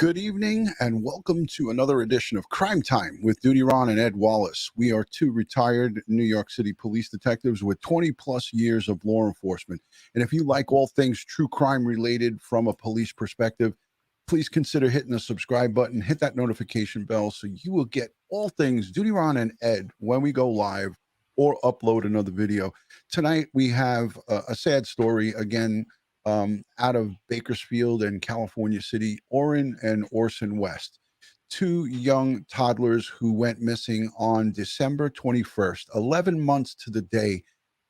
Good evening and welcome to another edition of Crime Time with DutyRon and Ed Wallace. We are two retired New York City police detectives with 20 plus years of law enforcement. And if you like all things true crime related from a police perspective, please consider hitting the subscribe button, hit that notification bell so you will get all things DutyRon and Ed when we go live or upload another video. Tonight we have a sad story again. Out of Bakersfield and California City, Orrin and Orson West, two young toddlers who went missing on December 21st, 11 months to the day,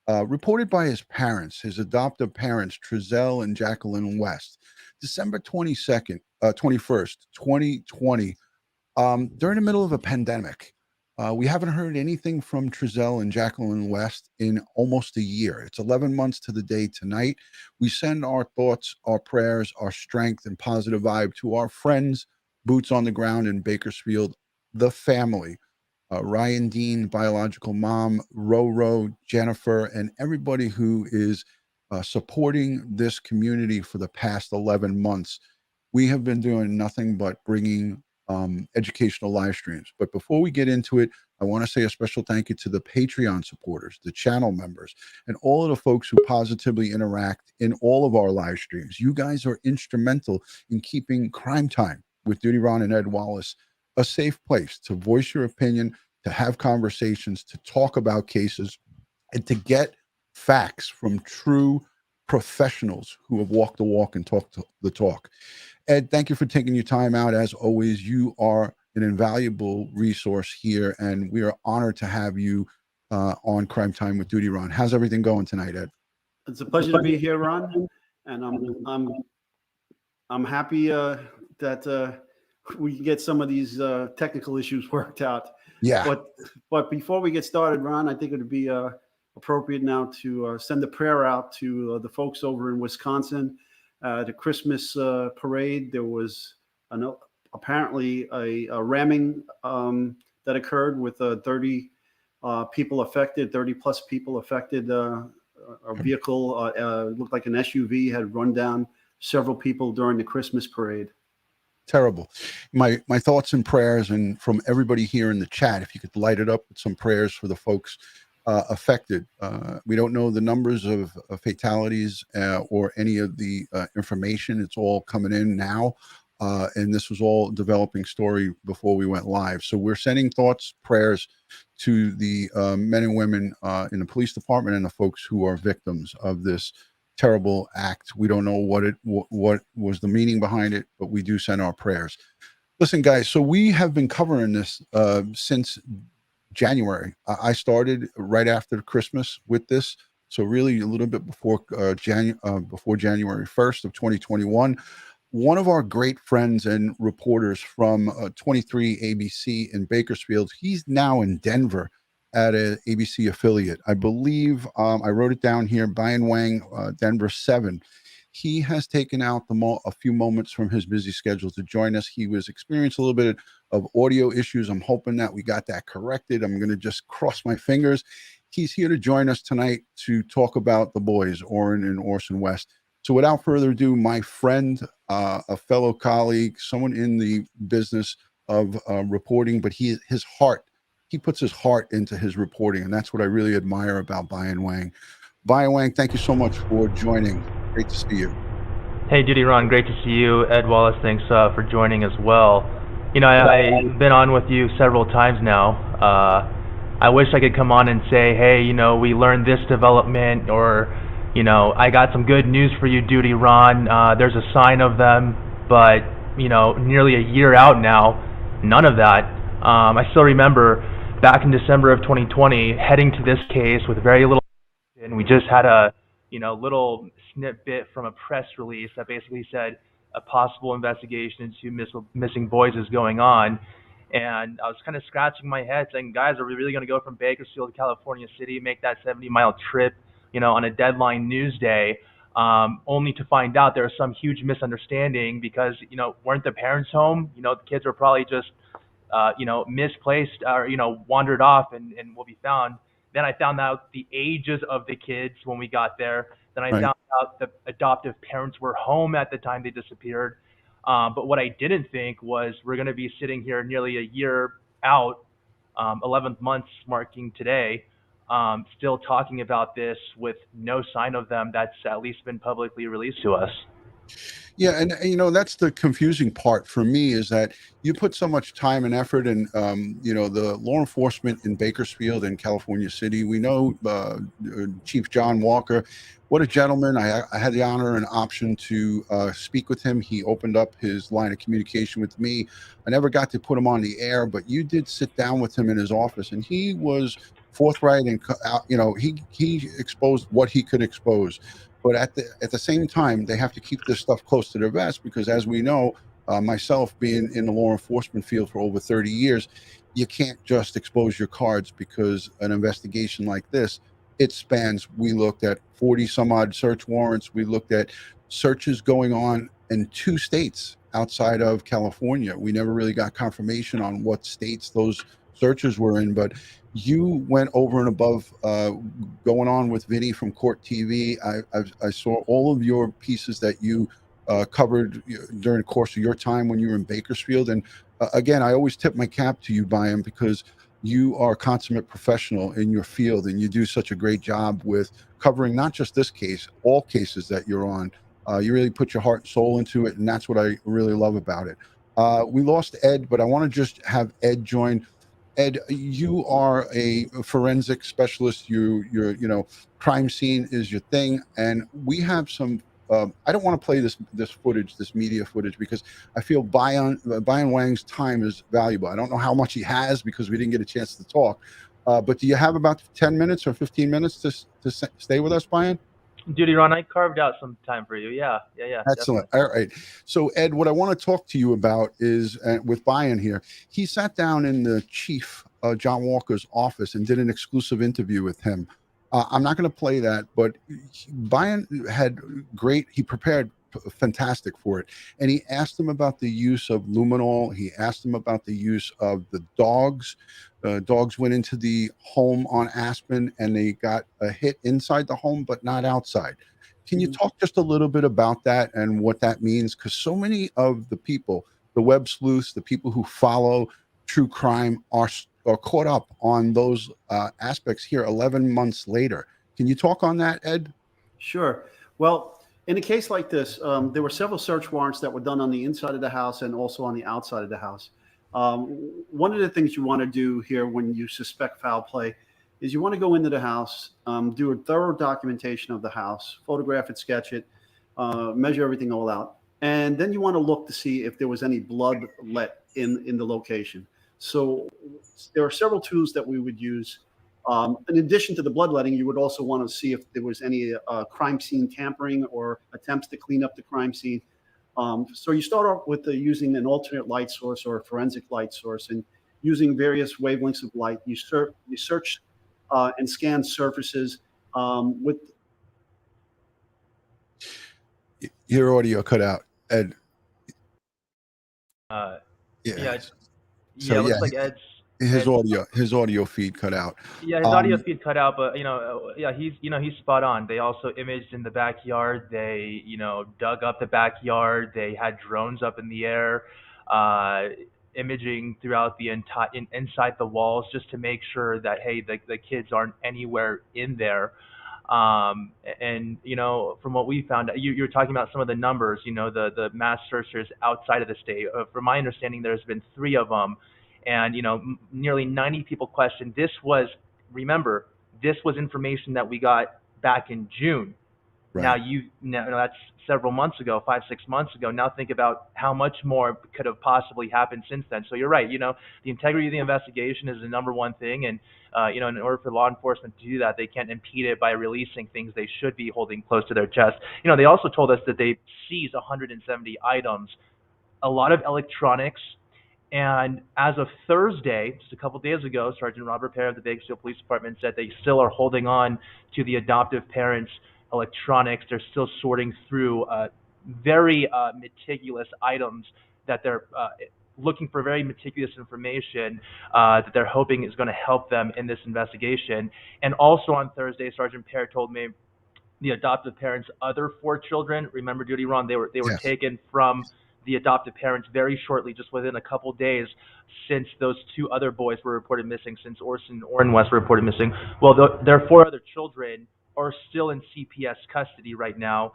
reported by his parents, his adoptive parents, Trezel and Jacqueline West, December 22nd, 21st, 2020, during the middle of a pandemic. We haven't heard anything from Trezel and Jacqueline West in almost a year. It's 11 months to the day tonight. We send our thoughts, our prayers, our strength, and positive vibe to our friends, boots on the ground in Bakersfield, the family, Ryan Dean, biological mom, RoeRoe, Jennifer, and everybody who is supporting this community for the past 11 months. We have been doing nothing but bringing educational live streams. But before we get into it, I want to say a special thank you to the Patreon supporters, the channel members, and all of the folks who positively interact in all of our live streams. You guys are instrumental in keeping Crime Time with DutyRon and Ed Wallace a safe place to voice your opinion, to have conversations, to talk about cases, and to get facts from true professionals who have walked the walk and talked the talk. Ed, thank you for taking your time out. As always, you are an invaluable resource here, and we are honored to have you on Crime Time with DutyRon. How's everything going tonight, Ed? It's a pleasure to be here, Ron, and I'm happy that we can get some of these technical issues worked out. Yeah. But before we get started, Ron, I think it would be appropriate now to send a prayer out to the folks over in Wisconsin. The Christmas parade, there was apparently a ramming that occurred with 30 people affected, 30 plus people affected. A vehicle looked like an SUV had run down several people during the Christmas parade. Terrible. My thoughts and prayers, and from everybody here in the chat, if you could light it up with some prayers for the folks affected. We don't know the numbers of fatalities or any of the information. It's all coming in now. And this was all developing story before we went live. So we're sending thoughts, prayers to the men and women in the police department and the folks who are victims of this terrible act. We don't know what was the meaning behind it, but we do send our prayers. Listen, guys, so we have been covering this since January. I started right after Christmas with this, so really a little bit before January 1st of 2021. One of our great friends and reporters from 23 ABC in Bakersfield, he's now in Denver at an ABC affiliate. I believe I wrote it down here, Bayan Wang, Denver 7. He has taken out a few moments from his busy schedule to join us. He was experiencing a little bit of audio issues. I'm hoping that we got that corrected. I'm going to just cross my fingers. He's here to join us tonight to talk about the boys, Orrin and Orson West. So without further ado, my friend, a fellow colleague, someone in the business of reporting, but he puts his heart into his reporting, and that's what I really admire about Bayan Wang. Bayan Wang, thank you so much for joining. Great to see you. Hey, DutyRon, great to see you. Ed Wallace, thanks for joining as well. You know, I've been on with you several times now. I wish I could come on and say, hey, you know, we learned this development, or, you know, I got some good news for you, DutyRon. There's a sign of them, but, you know, nearly a year out now, none of that. I still remember back in December of 2020, heading to this case with very little, and we just had a, you know, little snippet from a press release that basically said a possible investigation into missing boys is going on. And I was kind of scratching my head saying, guys, are we really going to go from Bakersfield to California City, make that 70-mile trip, you know, on a deadline news day, only to find out there was some huge misunderstanding because, you know, weren't the parents home? You know, the kids were probably just, you know, misplaced or, you know, wandered off and will be found. Then I found out the ages of the kids when we got there. Then I found out the adoptive parents were home at the time they disappeared. But what I didn't think was we're going to be sitting here nearly a year out, 11th month marking today, still talking about this with no sign of them that's at least been publicly released to us. Yeah, and that's the confusing part for me, is that you put so much time and effort, and the law enforcement in Bakersfield and California City. We know Chief John Walker. What a gentleman! I had the honor and option to speak with him. He opened up his line of communication with me. I never got to put him on the air, but you did sit down with him in his office, and he was forthright, and he exposed what he could expose. But at the same time, they have to keep this stuff close to their vest, because, as we know, myself being in the law enforcement field for over 30 years, you can't just expose your cards, because an investigation like this, it spans. We looked at 40 some odd search warrants. We looked at searches going on in 2 states outside of California. We never really got confirmation on what states those searches were in, but you went over and above, going on with Vinny from CourtTv. I saw all of your pieces that you covered during the course of your time when you were in Bakersfield. And again, I always tip my cap to you, Bayan, because you are a consummate professional in your field, and you do such a great job with covering not just this case, all cases that you're on. You really put your heart and soul into it, and that's what I really love about it. We lost Ed, but I want to just have Ed join. Ed, you are a forensic specialist. You're crime scene is your thing, and we have some. I don't want to play this footage, this media footage, because I feel Bayan Wang's time is valuable. I don't know how much he has, because we didn't get a chance to talk. But do you have about 10 minutes or 15 minutes to stay with us, Bayan? DutyRon, I carved out some time for you. Yeah. Excellent. Definitely. All right. So, Ed, what I want to talk to you about is, with Bayan here, he sat down in the Chief John Walker's office and did an exclusive interview with him. I'm not going to play that, but Bayan he prepared fantastic for it. And he asked him about the use of luminol. He asked him about the use of the dogs. Dogs went into the home on Aspen, and they got a hit inside the home, but not outside. Can you talk just a little bit about that and what that means? Because so many of the people, the web sleuths, the people who follow true crime, are caught up on those aspects here 11 months later. Can you talk on that, Ed? Sure. Well, in a case like this, there were several search warrants that were done on the inside of the house and also on the outside of the house. One of the things you want to do here when you suspect foul play is you want to go into the house, do a thorough documentation of the house, photograph it, sketch it, measure everything all out. And then you want to look to see if there was any blood let in the location. So there are several tools that we would use. In addition to the bloodletting, you would also want to see if there was any crime scene tampering or attempts to clean up the crime scene. So you start off with using an alternate light source or a forensic light source, and using various wavelengths of light. You search and scan surfaces with. Your audio cut out, Ed. Yeah. So, it looks like Ed's his audio feed cut out. Yeah, his audio feed cut out, but he's spot on. They also imaged in the backyard. They dug up the backyard. They had drones up in the air, imaging throughout the inside the walls, just to make sure that the kids aren't anywhere in there. And from what we found, you're talking about some of the numbers. The mass searchers outside of the state. From my understanding, there's been 3 of them. And, nearly 90 people questioned. Remember, this was information that we got back in June. Right. Now that's several months ago, 5-6 months ago. Now think about how much more could have possibly happened since then. So you're right. The integrity of the investigation is the number one thing. And, in order for law enforcement to do that, they can't impede it by releasing things they should be holding close to their chest. They also told us that they seized 170 items, a lot of electronics. And as of Thursday, just a couple of days ago, Sergeant Robert Perry of the Bakersfield Police Department said they still are holding on to the adoptive parents' electronics. They're still sorting through very meticulous items that they're looking for, very meticulous information that they're hoping is going to help them in this investigation. And also on Thursday, Sergeant Perry told me the adoptive parents' other 4 children, remember, DutyRon, they were Yes. taken from the adoptive parents very shortly, just within a couple days, since those two other boys were reported missing, since Orson and Orrin West were reported missing. Well, their four other children are still in CPS custody right now,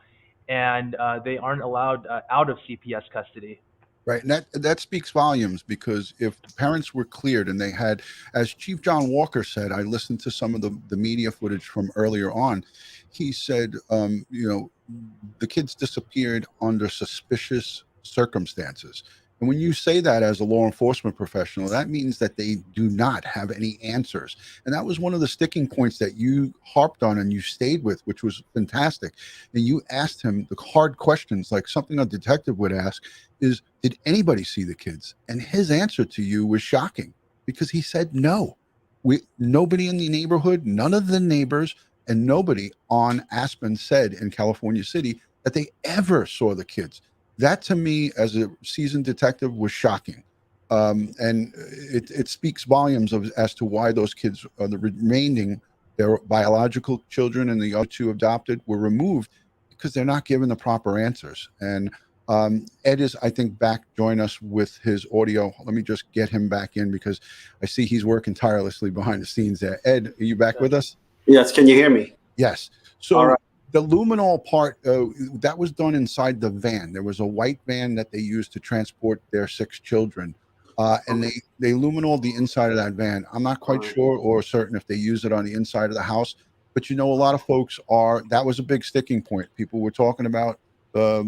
and they aren't allowed out of CPS custody. Right, and that speaks volumes, because if the parents were cleared and they had, as Chief John Walker said, I listened to some of the media footage from earlier on. He said, the kids disappeared under suspicious circumstances. And when you say that as a law enforcement professional, that means that they do not have any answers. And that was one of the sticking points that you harped on and you stayed with, which was fantastic. And you asked him the hard questions, like something a detective would ask is, did anybody see the kids? And his answer to you was shocking, because he said no. Nobody in the neighborhood, none of the neighbors, and nobody on Aspen said in California City that they ever saw the kids. That, to me, as a seasoned detective, was shocking. And it speaks volumes as to why those kids, the remaining, their biological children and the other two adopted, were removed, because they're not given the proper answers. And Ed is, I think, back. Join us with his audio. Let me just get him back in, because I see he's working tirelessly behind the scenes there. Ed, are you back with us? Yes. Can you hear me? Yes. So all right. The luminol part, that was done inside the van. There was a white van that they used to transport their 6 children. And they luminoled the inside of that van. I'm not quite sure or certain if they use it on the inside of the house, but a lot of folks that was a big sticking point. People were talking about the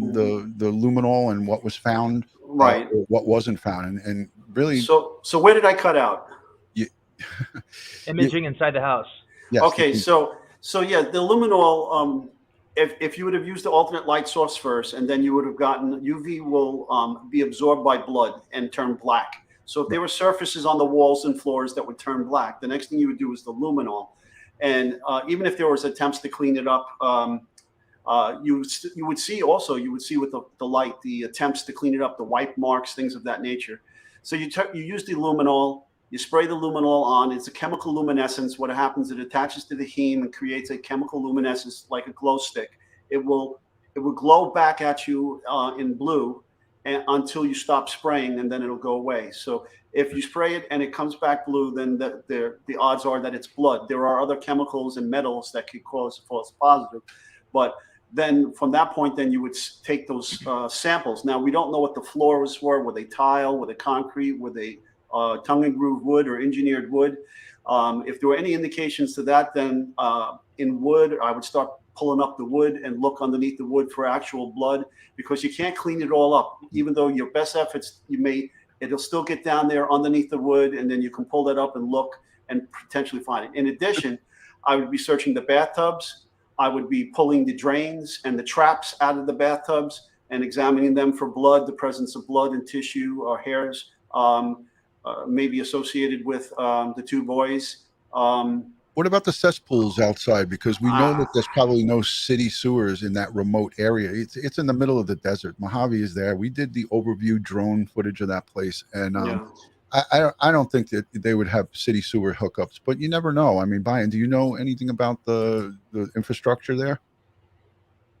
luminol and what was found, right, or what wasn't found, and really. So where did I cut out? Imaging inside the house. Yes. Okay, so yeah, the luminol. If you would have used the alternate light source first, and then you would have gotten UV will be absorbed by blood and turn black. So if there were surfaces on the walls and floors that would turn black, the next thing you would do is the luminol. And even if there was attempts to clean it up, you would see with the light the attempts to clean it up, the wipe marks, things of that nature. So you use the luminol. You spray the luminol on. It's a chemical luminescence. What happens, it attaches to the heme and creates a chemical luminescence like a glow stick. It will glow back at you in blue until you stop spraying, and then it'll go away. So if you spray it and it comes back blue, then the odds are that it's blood. There are other chemicals and metals that could cause false positive. But then from that point, then you would take those samples. Now, we don't know what the floors were. Were they tile? Were they concrete? Were they tongue and groove wood or engineered wood? If there were any indications to that, then in wood, I would start pulling up the wood and look underneath the wood for actual blood, because you can't clean it all up. Even though your best efforts, it'll still get down there underneath the wood, and then you can pull that up and look and potentially find it. In addition, I would be searching the bathtubs. I would be pulling the drains and the traps out of the bathtubs and examining them for blood, the presence of blood and tissue or hairs, maybe associated with the 2 boys. What about the cesspools outside? Because we know that there's probably no city sewers in that remote area. It's in the middle of the desert. Mojave is there. We did the overview drone footage of that place, and I don't think that they would have city sewer hookups, but you never know. I mean, Bayan, do you know anything about the infrastructure there?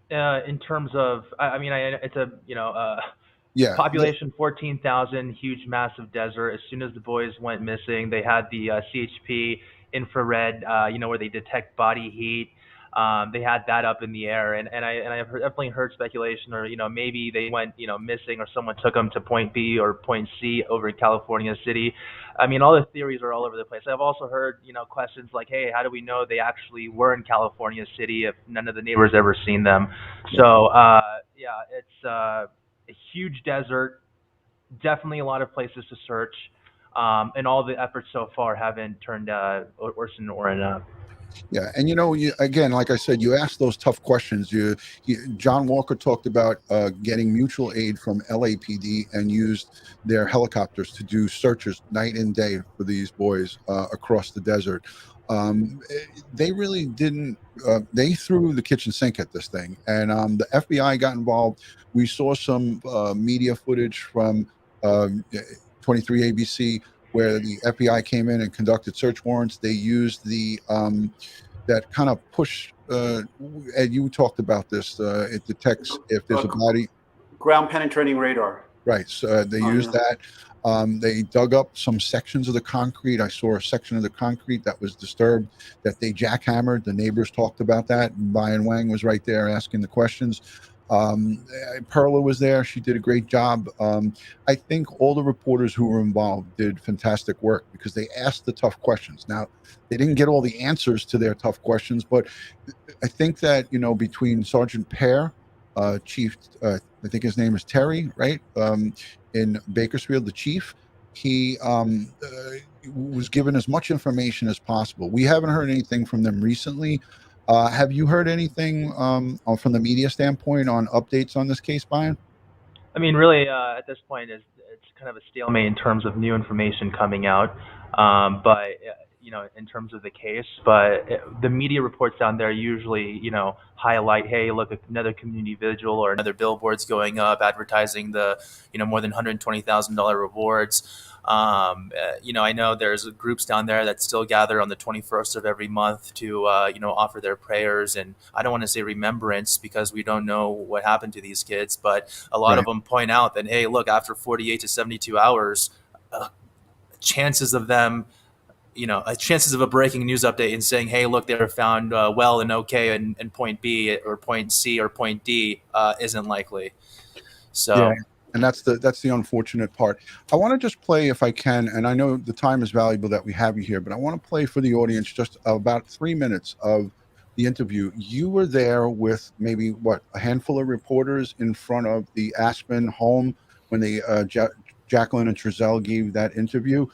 In terms of, it's a population 14,000, huge, massive desert. As soon as the boys went missing, they had the CHP infrared, where they detect body heat. They had that up in the air, and I've definitely heard speculation, or maybe they went missing, or someone took them to point B or point C over in California City. I mean, all the theories are all over the place. I've also heard questions like, hey, how do we know they actually were in California City if none of the neighbors ever seen them? So it's a huge desert, definitely a lot of places to search, and all the efforts so far haven't turned Orson and Orrin up. Yeah, and again, like I said, you asked those tough questions. John Walker talked about getting mutual aid from LAPD and used their helicopters to do searches night and day for these boys across the desert. They really didn't. They threw the kitchen sink at this thing, and the FBI got involved. We saw some media footage from 23 ABC. Where the FBI came in and conducted search warrants. They used the that kind of push. Ed, you talked about this. It detects if there's a body. Ground penetrating radar. Right. So they used that. They dug up some sections of the concrete. I saw a section of the concrete that was disturbed that they jackhammered. The neighbors talked about that. Bayan Wang was right there asking the questions. Perla was there. She did a great job. I think all the reporters who were involved did fantastic work because they asked the tough questions. Now, they didn't get all the answers to their tough questions, but I think that, you know, between Sergeant Pear, Chief, I think his name is Terry, right? In Bakersfield, the chief, he was given as much information as possible. We haven't heard anything from them recently. Have you heard anything from the media standpoint on updates on this case, Bayan? I mean, really, at this point, it's kind of a stalemate in terms of new information coming out. But you know, in terms of the case, but the media reports down there usually, you know, highlight, hey, look, another community vigil or another billboard's going up advertising the, you know, more than $120,000 rewards. You know, I know there's groups down there that still gather on the 21st of every month to, you know, offer their prayers. And I don't want to say remembrance because we don't know what happened to these kids, but a lot of them point out that, hey, look, after 48 to 72 hours, chances of them, you know, chances of a breaking news update and saying, hey, look, they were found well and okay in point B or point C or point D isn't likely. So. Yeah. And that's the unfortunate part. I want to just play, if I can, and I know the time is valuable that we have you here, but I want to play for the audience just about 3 minutes of the interview. You were there with maybe, what, a handful of reporters in front of the Aspen home when the Jacqueline and Trezel gave that interview.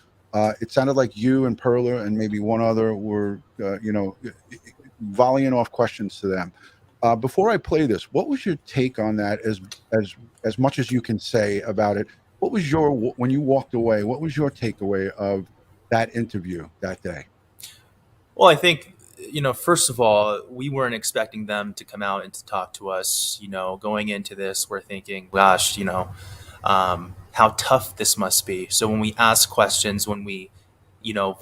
It sounded like you and Perla and maybe one other were, you know, volleying off questions to them. Before I play this, what was your take on that? As much as you can say about it, what was your, when you walked away, what was your takeaway of that interview that day? Well, I think, you know, first of all, we weren't expecting them to come out and to talk to us. You know, going into this, we're thinking, gosh, you know, how tough this must be. So when we ask questions, when we, you know,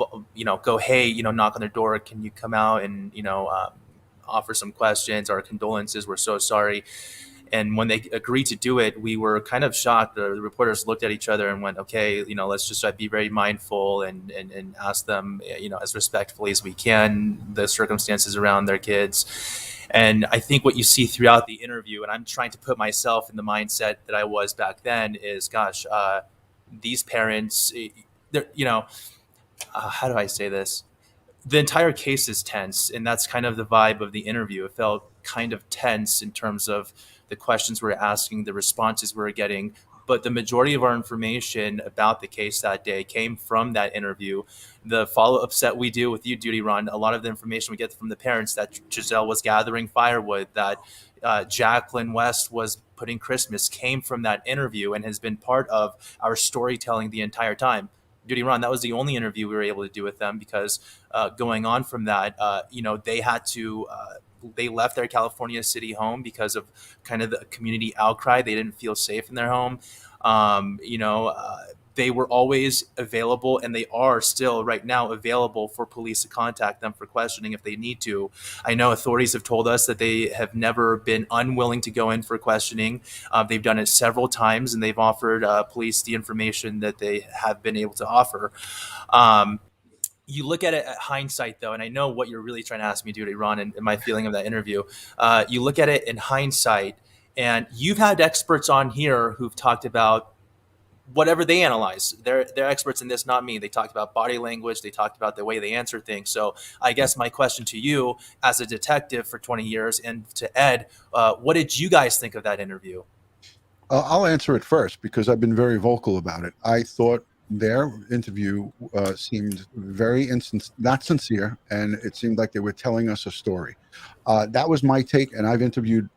go, hey, you know, knock on their door, can you come out and, you know, offer some questions, our condolences, we're so sorry. And when they agreed to do it, we were kind of shocked. The reporters looked at each other and went, okay, you know, let's just be very mindful and ask them, you know, as respectfully as we can, the circumstances around their kids. And I think what you see throughout the interview, and I'm trying to put myself in the mindset that I was back then, is, gosh, these parents, they're, you know, how do I say this? The entire case is tense, and that's kind of the vibe of the interview. It felt kind of tense in terms of the questions we're asking, the responses we're getting. But the majority of our information about the case that day came from that interview. The follow-up set we do with you, DutyRon, a lot of the information we get from the parents that Giselle was gathering firewood, that Jacqueline West was putting Christmas, came from that interview and has been part of our storytelling the entire time. DutyRon, that was the only interview we were able to do with them because going on from that, you know, they had to, they left their California city home because of kind of the community outcry. They didn't feel safe in their home. You know, they were always available, and they are still right now available for police to contact them for questioning if they need to. I know authorities have told us that they have never been unwilling to go in for questioning. They've done it several times, and they've offered police the information that they have been able to offer. You look at it at hindsight, though, and I know what you're really trying to ask me, DutyRon, and my feeling of that interview. You look at it in hindsight, and you've had experts on here who've talked about whatever they analyze. They're experts in this, not me. They talked about body language. They talked about the way they answer things. So I guess my question to you as a detective for 20 years and to Ed, what did you guys think of that interview? I'll answer it first because I've been very vocal about it. I thought their interview seemed very not sincere, and it seemed like they were telling us a story. That was my take, and I've interviewed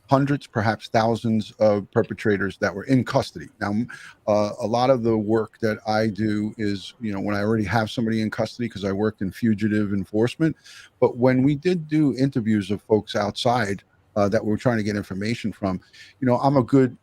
hundreds, perhaps thousands of perpetrators that were in custody. Now, a lot of the work that I do is, you know, when I already have somebody in custody, because I worked in fugitive enforcement. But when we did do interviews of folks outside that we're trying to get information from, you know,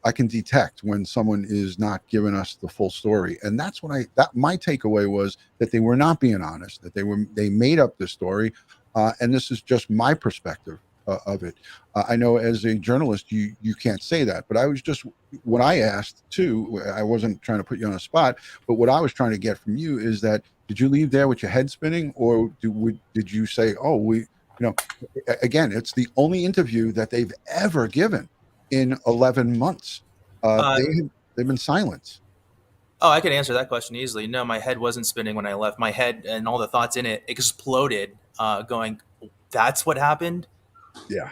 I can detect when someone is not giving us the full story. And that's what my takeaway was, that they were not being honest, that they made up this story. And this is just my perspective. of it. I know as a journalist, you can't say that, but I was just, what I asked too, I wasn't trying to put you on a spot, but what I was trying to get from you is that, did you leave there with your head spinning, or did you say, oh, again, it's the only interview that they've ever given in 11 months. They've been silent. Oh, I could answer that question easily. No, my head wasn't spinning when I left. My head and all the thoughts in it exploded, going, that's what happened? Yeah.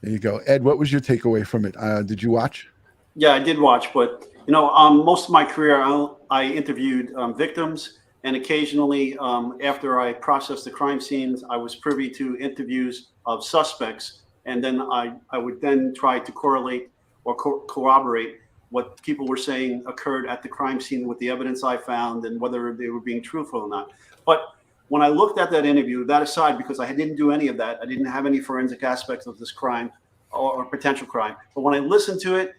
There you go. Ed, what was your takeaway from it? Did you watch? Yeah, I did watch, but most of my career, I interviewed victims, and occasionally, after I processed the crime scenes, I was privy to interviews of suspects, and then I would then try to correlate or corroborate what people were saying occurred at the crime scene with the evidence I found, and whether they were being truthful or not. But when I looked at that interview, that aside, because I didn't do any of that, I didn't have any forensic aspects of this crime or potential crime. But when I listened to it,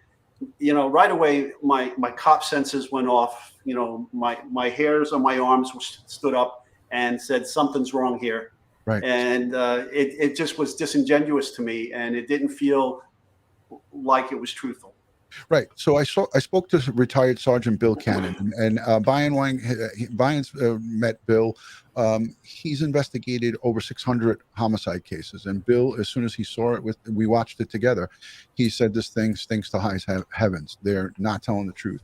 right away, my cop senses went off. My hairs on my arms stood up and said, something's wrong here. Right. And it just was disingenuous to me, and it didn't feel like it was truthful. Right. So I spoke to retired Sergeant Bill Cannon, and Bayan Wang. Bayans met Bill. He's investigated over 600 homicide cases, and Bill, as soon as he saw it, we watched it together. He said, "This thing stinks to high heavens. They're not telling the truth."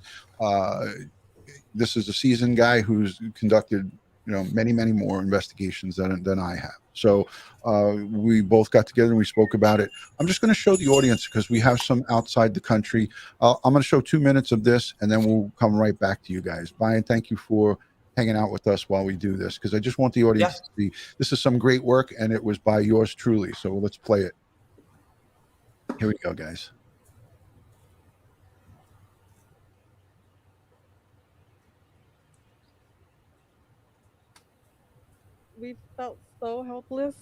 This is a seasoned guy who's conducted, many more investigations than I have. So we both got together and we spoke about it. I'm just going to show the audience, because we have some outside the country. I'm going to show 2 minutes of this, and then we'll come right back to you guys. Bayan, thank you for hanging out with us while we do this, because I just want the audience to see this is some great work, and it was by yours truly. So let's play it. Here we go, guys. We felt so helpless,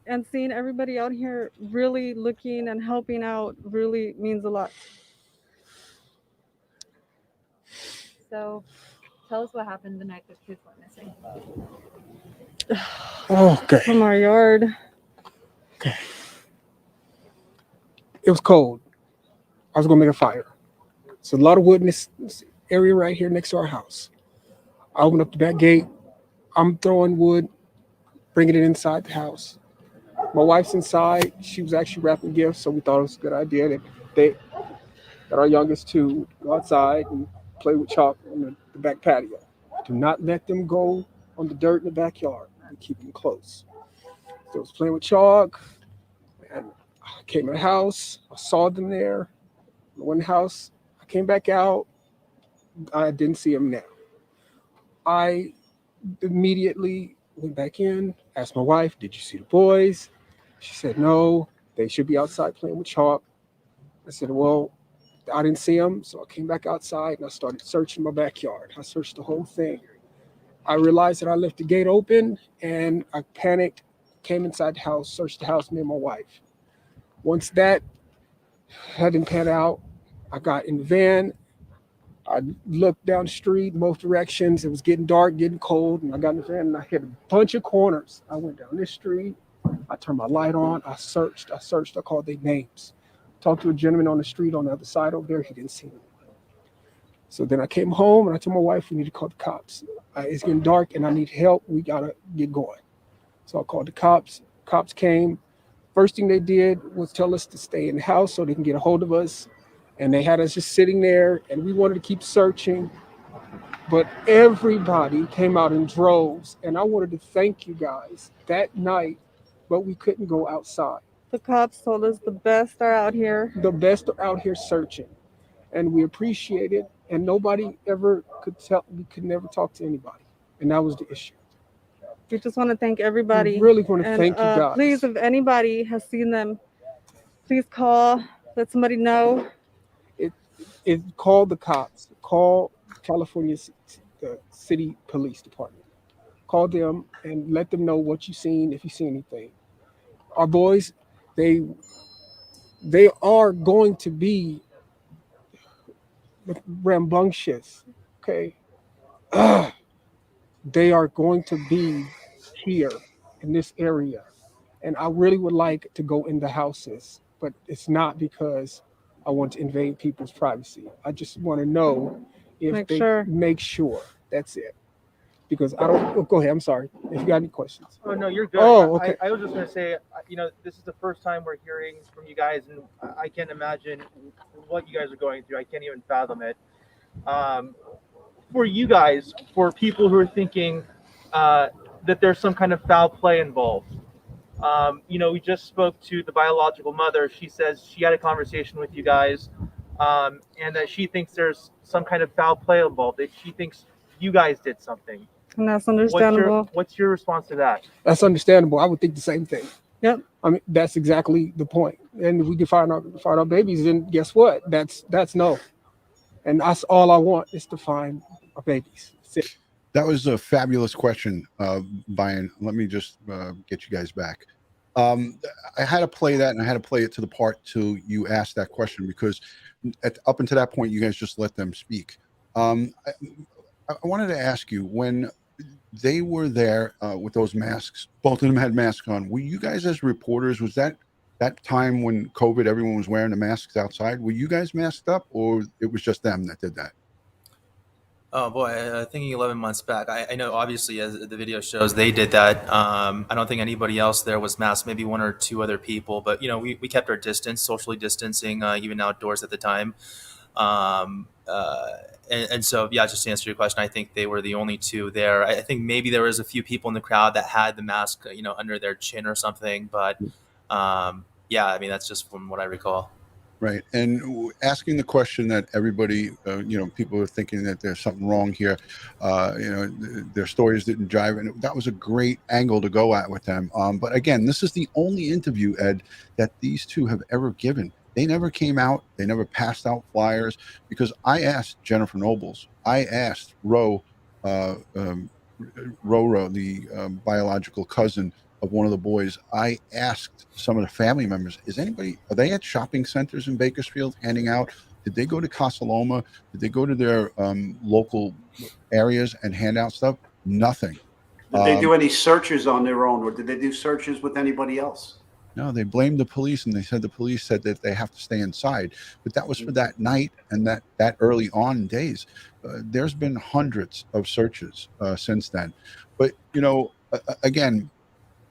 and seeing everybody out here really looking and helping out really means a lot. So tell us what happened the night the kids went missing. Okay. From our yard. Okay. It was cold. I was going to make a fire. It's a lot of wood in this area right here next to our house. I opened up the back gate. I'm throwing wood, bringing it inside the house. My wife's inside. She was actually wrapping gifts, so we thought it was a good idea that our youngest two go outside and play with chalk on the back patio. Do not let them go on the dirt in the backyard. And keep them close. So I was playing with chalk, and I came in the house. I saw them there. I went in the house. I came back out. I didn't see them now. I immediately went back in, asked my wife, did you see the boys? She said, no, they should be outside playing with chalk. I said, well, I didn't see them. So I came back outside and I started searching my backyard. I searched the whole thing. I realized that I left the gate open, and I panicked, came inside the house, searched the house, me and my wife. Once that didn't pan out, I got in the van. I looked down the street in both directions. It was getting dark, getting cold, and I got in the van and I hit a bunch of corners. I went down this street. I turned my light on. I searched. I called their names. Talked to a gentleman on the street on the other side over there. He didn't see me. So then I came home and I told my wife, we need to call the cops. It's getting dark and I need help. We got to get going. So I called the cops. Cops came. First thing they did was tell us to stay in the house so they can get a hold of us. And they had us just sitting there, and we wanted to keep searching. But everybody came out in droves, and I wanted to thank you guys that night, but we couldn't go outside. The cops told us the best are out here. The best are out here searching, and we appreciate it. And nobody ever could tell, we could never talk to anybody, and that was the issue. We just want to thank everybody. We really want to thank you guys. Please, if anybody has seen them, please call, let somebody know. Call the cops, call California City Police Department. Call them and let them know what you've seen, if you see anything. Our boys, they are going to be rambunctious, okay? They are going to be here in this area. And I really would like to go in the houses, but it's not because I want to invade people's privacy. I just want to know if Make they sure. make sure. That's it. Because I don't. Oh, go ahead. I'm sorry. If you got any questions. Oh no, you're good. Oh, okay. I was just gonna say, this is the first time we're hearing from you guys, and I can't imagine what you guys are going through. I can't even fathom it. For you guys, for people who are thinking that there's some kind of foul play involved, we just spoke to the biological mother. She says she had a conversation with you guys, and that she thinks there's some kind of foul play involved. That she thinks you guys did something. And that's understandable. What's your response to that? That's understandable. I would think the same thing. Yep. I mean, that's exactly the point. And if we can find our babies, then guess what? That's no. And that's all I want is to find our babies. That's it. That was a fabulous question, Bayan. Let me just get you guys back. I had to play that, and I had to play it to the part till you asked that question, because up until that point, you guys just let them speak. I wanted to ask you, when they were there with those masks, both of them had masks on. Were you guys, as reporters, was that time when COVID, everyone was wearing the masks outside? Were you guys masked up, or it was just them that did that? Oh boy, thinking 11 months back, I know obviously as the video shows, they did that. I don't think anybody else there was masked, maybe one or two other people, but we kept our distance, socially distancing, even outdoors at the time. And so, yeah, just to answer your question, I think they were the only two there. I think maybe there was a few people in the crowd that had the mask, under their chin or something. But yeah, I mean, that's just from what I recall. Right. And asking the question that everybody, people are thinking that there's something wrong here. Their stories didn't jive. And that was a great angle to go at with them. But again, this is the only interview, Ed, that these two have ever given. They never came out. They never passed out flyers, because I asked Jennifer Nobles, I asked RoeRoe, the biological cousin of one of the boys. I asked some of the family members, are they at shopping centers in Bakersfield handing out? Did they go to Casa Loma? Did they go to their local areas and hand out stuff? Nothing. Did they do any searches on their own, or did they do searches with anybody else? No, they blamed the police, and they said the police said that they have to stay inside. But that was for that night and that early on days. There's been hundreds of searches since then. But, again,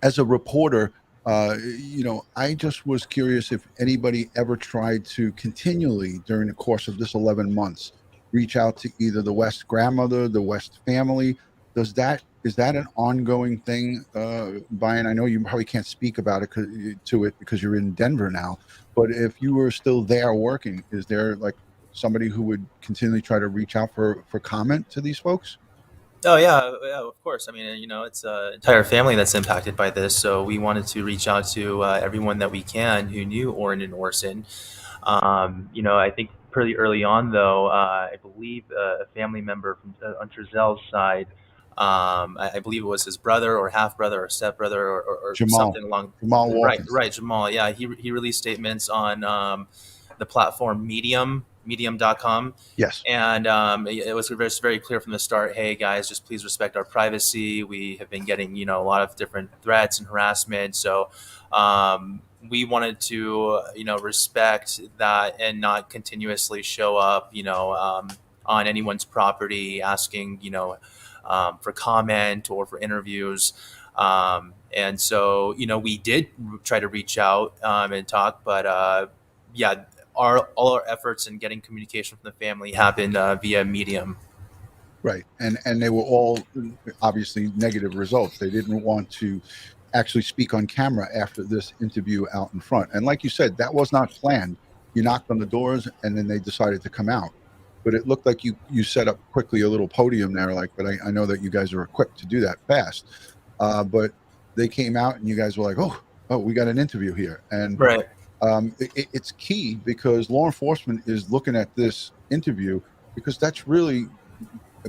as a reporter, I just was curious if anybody ever tried to continually, during the course of this 11 months, reach out to either the West grandmother, the West family. Is that an ongoing thing, Bayan? I know you probably can't speak about it because you're in Denver now, but if you were still there working, is there like somebody who would continually try to reach out for comment to these folks? Oh yeah, of course. I mean, it's an entire family that's impacted by this, so we wanted to reach out to everyone that we can who knew Orrin and Orson. I think pretty early on, though, I believe a family member on Trezell's side, I believe it was his brother or half brother or step brother or Jamal. something along. Jamal Walters. Right, Jamal. Yeah, he released statements on the platform medium.com. Yes. And it was very clear from the start, hey guys, just please respect our privacy. We have been getting, a lot of different threats and harassment. So we wanted to, respect that and not continuously show up, on anyone's property asking, for comment or for interviews. And so, we did try to reach out and talk, but yeah, all our efforts in getting communication from the family happened via Medium. Right. And they were all obviously negative results. They didn't want to actually speak on camera after this interview out in front. And like you said, that was not planned. You knocked on the doors and then they decided to come out. But it looked like you set up quickly a little podium there, but I know that you guys are equipped to do that fast. But they came out and you guys were like, oh, we got an interview here. And right. It's key because law enforcement is looking at this interview because that's really,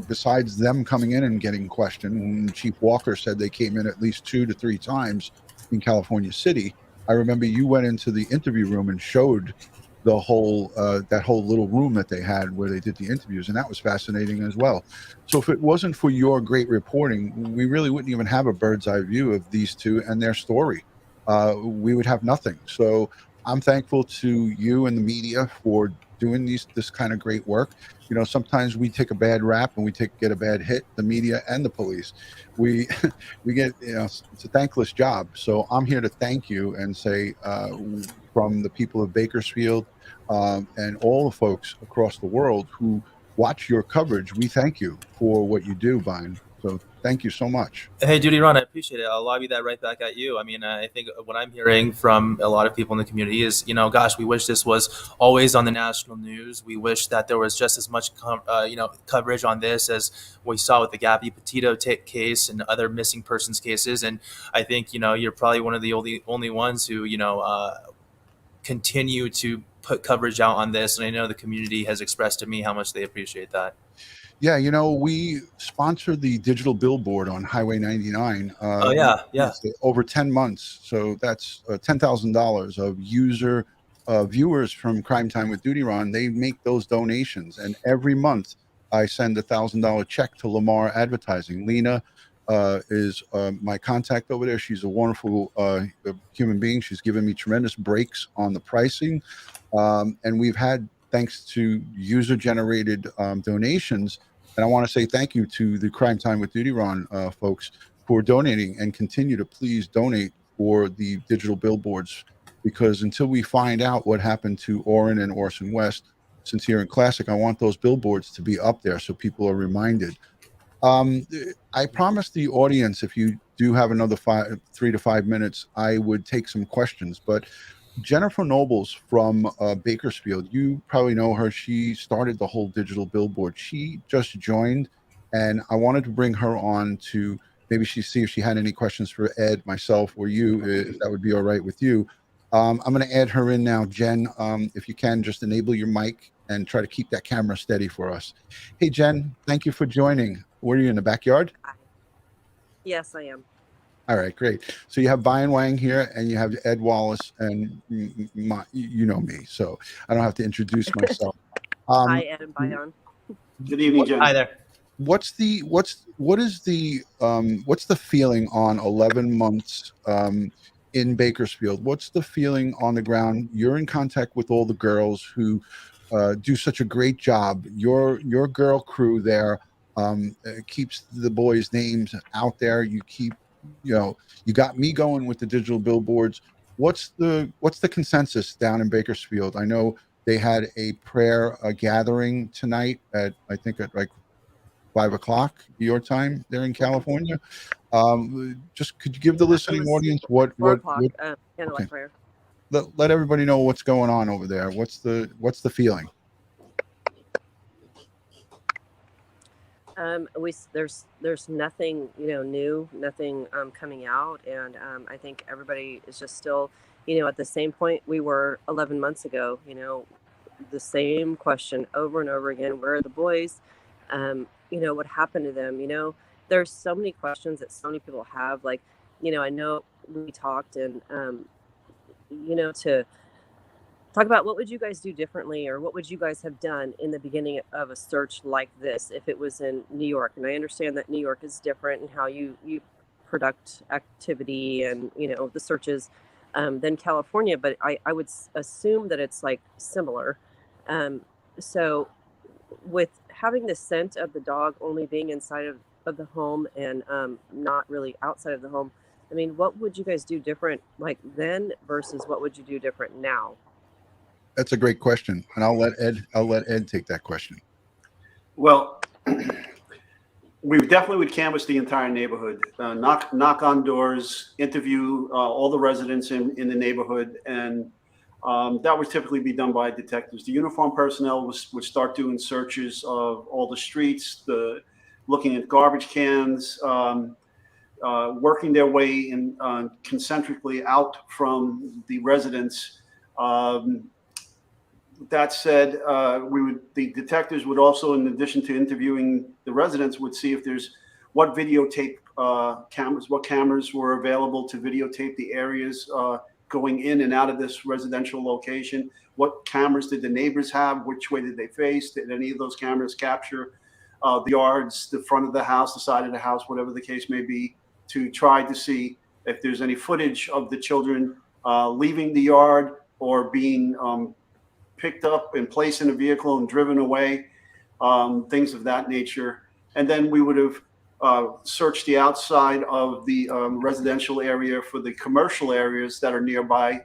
besides them coming in and getting questioned, when Chief Walker said they came in at least 2 to 3 times in California City, I remember you went into the interview room and showed the whole that whole little room that they had where they did the interviews, and that was fascinating as well. So if it wasn't for your great reporting, we really wouldn't even have a bird's eye view of these two and their story. we would have nothing. So I'm thankful to you and the media for doing this kind of great work. You know, sometimes we take a bad rap and we get a bad hit, the media and the police. We we get, you know, it's a thankless job. So I'm here to thank you and say, from the people of Bakersfield, and all the folks across the world who watch your coverage, we thank you for what you do, Bayan. So thank you so much. Hey, DutyRon, I appreciate it. I'll lobby that right back at you. I mean, I think what I'm hearing from a lot of people in the community is, you know, gosh, we wish this was always on the national news. We wish that there was just as much, coverage on this as we saw with the Gabby Petito case and other missing persons cases. And I think, you know, you're probably one of the only ones who, continue to put coverage out on this. And I know the community has expressed to me how much they appreciate that. Yeah, you know, we sponsor the digital billboard on Highway 99. Oh, yeah. Over 10 months. So that's $10,000 of viewers from Crime Time with DutyRon. They make those donations. And every month I send $1,000 check to Lamar Advertising. Lena is my contact over there. She's a wonderful human being. She's given me tremendous breaks on the pricing. And we've had, thanks to user-generated donations. And I want to say thank you to the Crime Time with DutyRon folks for donating, and continue to please donate for the digital billboards, because until we find out what happened to Orrin and Orson West, since here in Classic, I want those billboards to be up there so people are reminded. I promised the audience, if you do have another 3 to 5 minutes, I would take some questions. But Jennifer Nobles from Bakersfield, you probably know her. She started the whole digital billboard. She just joined, and I wanted to bring her on to maybe see if she had any questions for Ed, myself, or you, if that would be all right with you. I'm going to add her in now. Jen, if you can, just enable your mic and try to keep that camera steady for us. Hey, Jen, thank you for joining. Where are you, in the backyard? Yes, I am. All right, great. So you have Bayan Wang here, and you have Ed Wallace, and you know me, so I don't have to introduce myself. Hi, Ed and Bayan. Good evening, Jen. Hi there. What's the feeling on 11 months in Bakersfield? What's the feeling on the ground? You're in contact with all the girls who do such a great job. Your girl crew there keeps the boys' names out there. You keep, you got me going with the digital billboards. What's the consensus down in Bakersfield? I know they had a prayer gathering tonight at, I think, at like 5 o'clock your time there in California. Just could you give the listening audience what candlelight prayer. Let everybody know what's going on over there. What's the feeling? There's nothing new, nothing coming out, and I think everybody is just still at the same point we were 11 months ago. The same question over and over again: where are the boys? What happened to them? There's so many questions that so many people have. Like, I know we talked and to talk about what would you guys do differently, or what would you guys have done in the beginning of a search like this if it was in New York. And I understand that New York is different in how you product activity and the searches than California, but I would assume that it's like similar. So with having the scent of the dog only being inside of the home and not really outside of the home, I mean, what would you guys do different like then versus what would you do different now? That's a great question, and I'll let Ed take that question. Well, we definitely would canvass the entire neighborhood, knock on doors, interview all the residents in the neighborhood, and that would typically be done by detectives. The uniformed personnel would start doing searches of all the streets, looking at garbage cans, working their way in concentrically out from the residents. That said, the detectives would also, in addition to interviewing the residents, would see if there's what videotape what cameras were available to videotape the areas going in and out of this residential location. What cameras did the neighbors have? Which way did they face? Did any of those cameras capture the yards, the front of the house, the side of the house, whatever the case may be, to try to see if there's any footage of the children leaving the yard or being picked up and placed in a vehicle and driven away, things of that nature. And then we would have searched the outside of the residential area for the commercial areas that are nearby.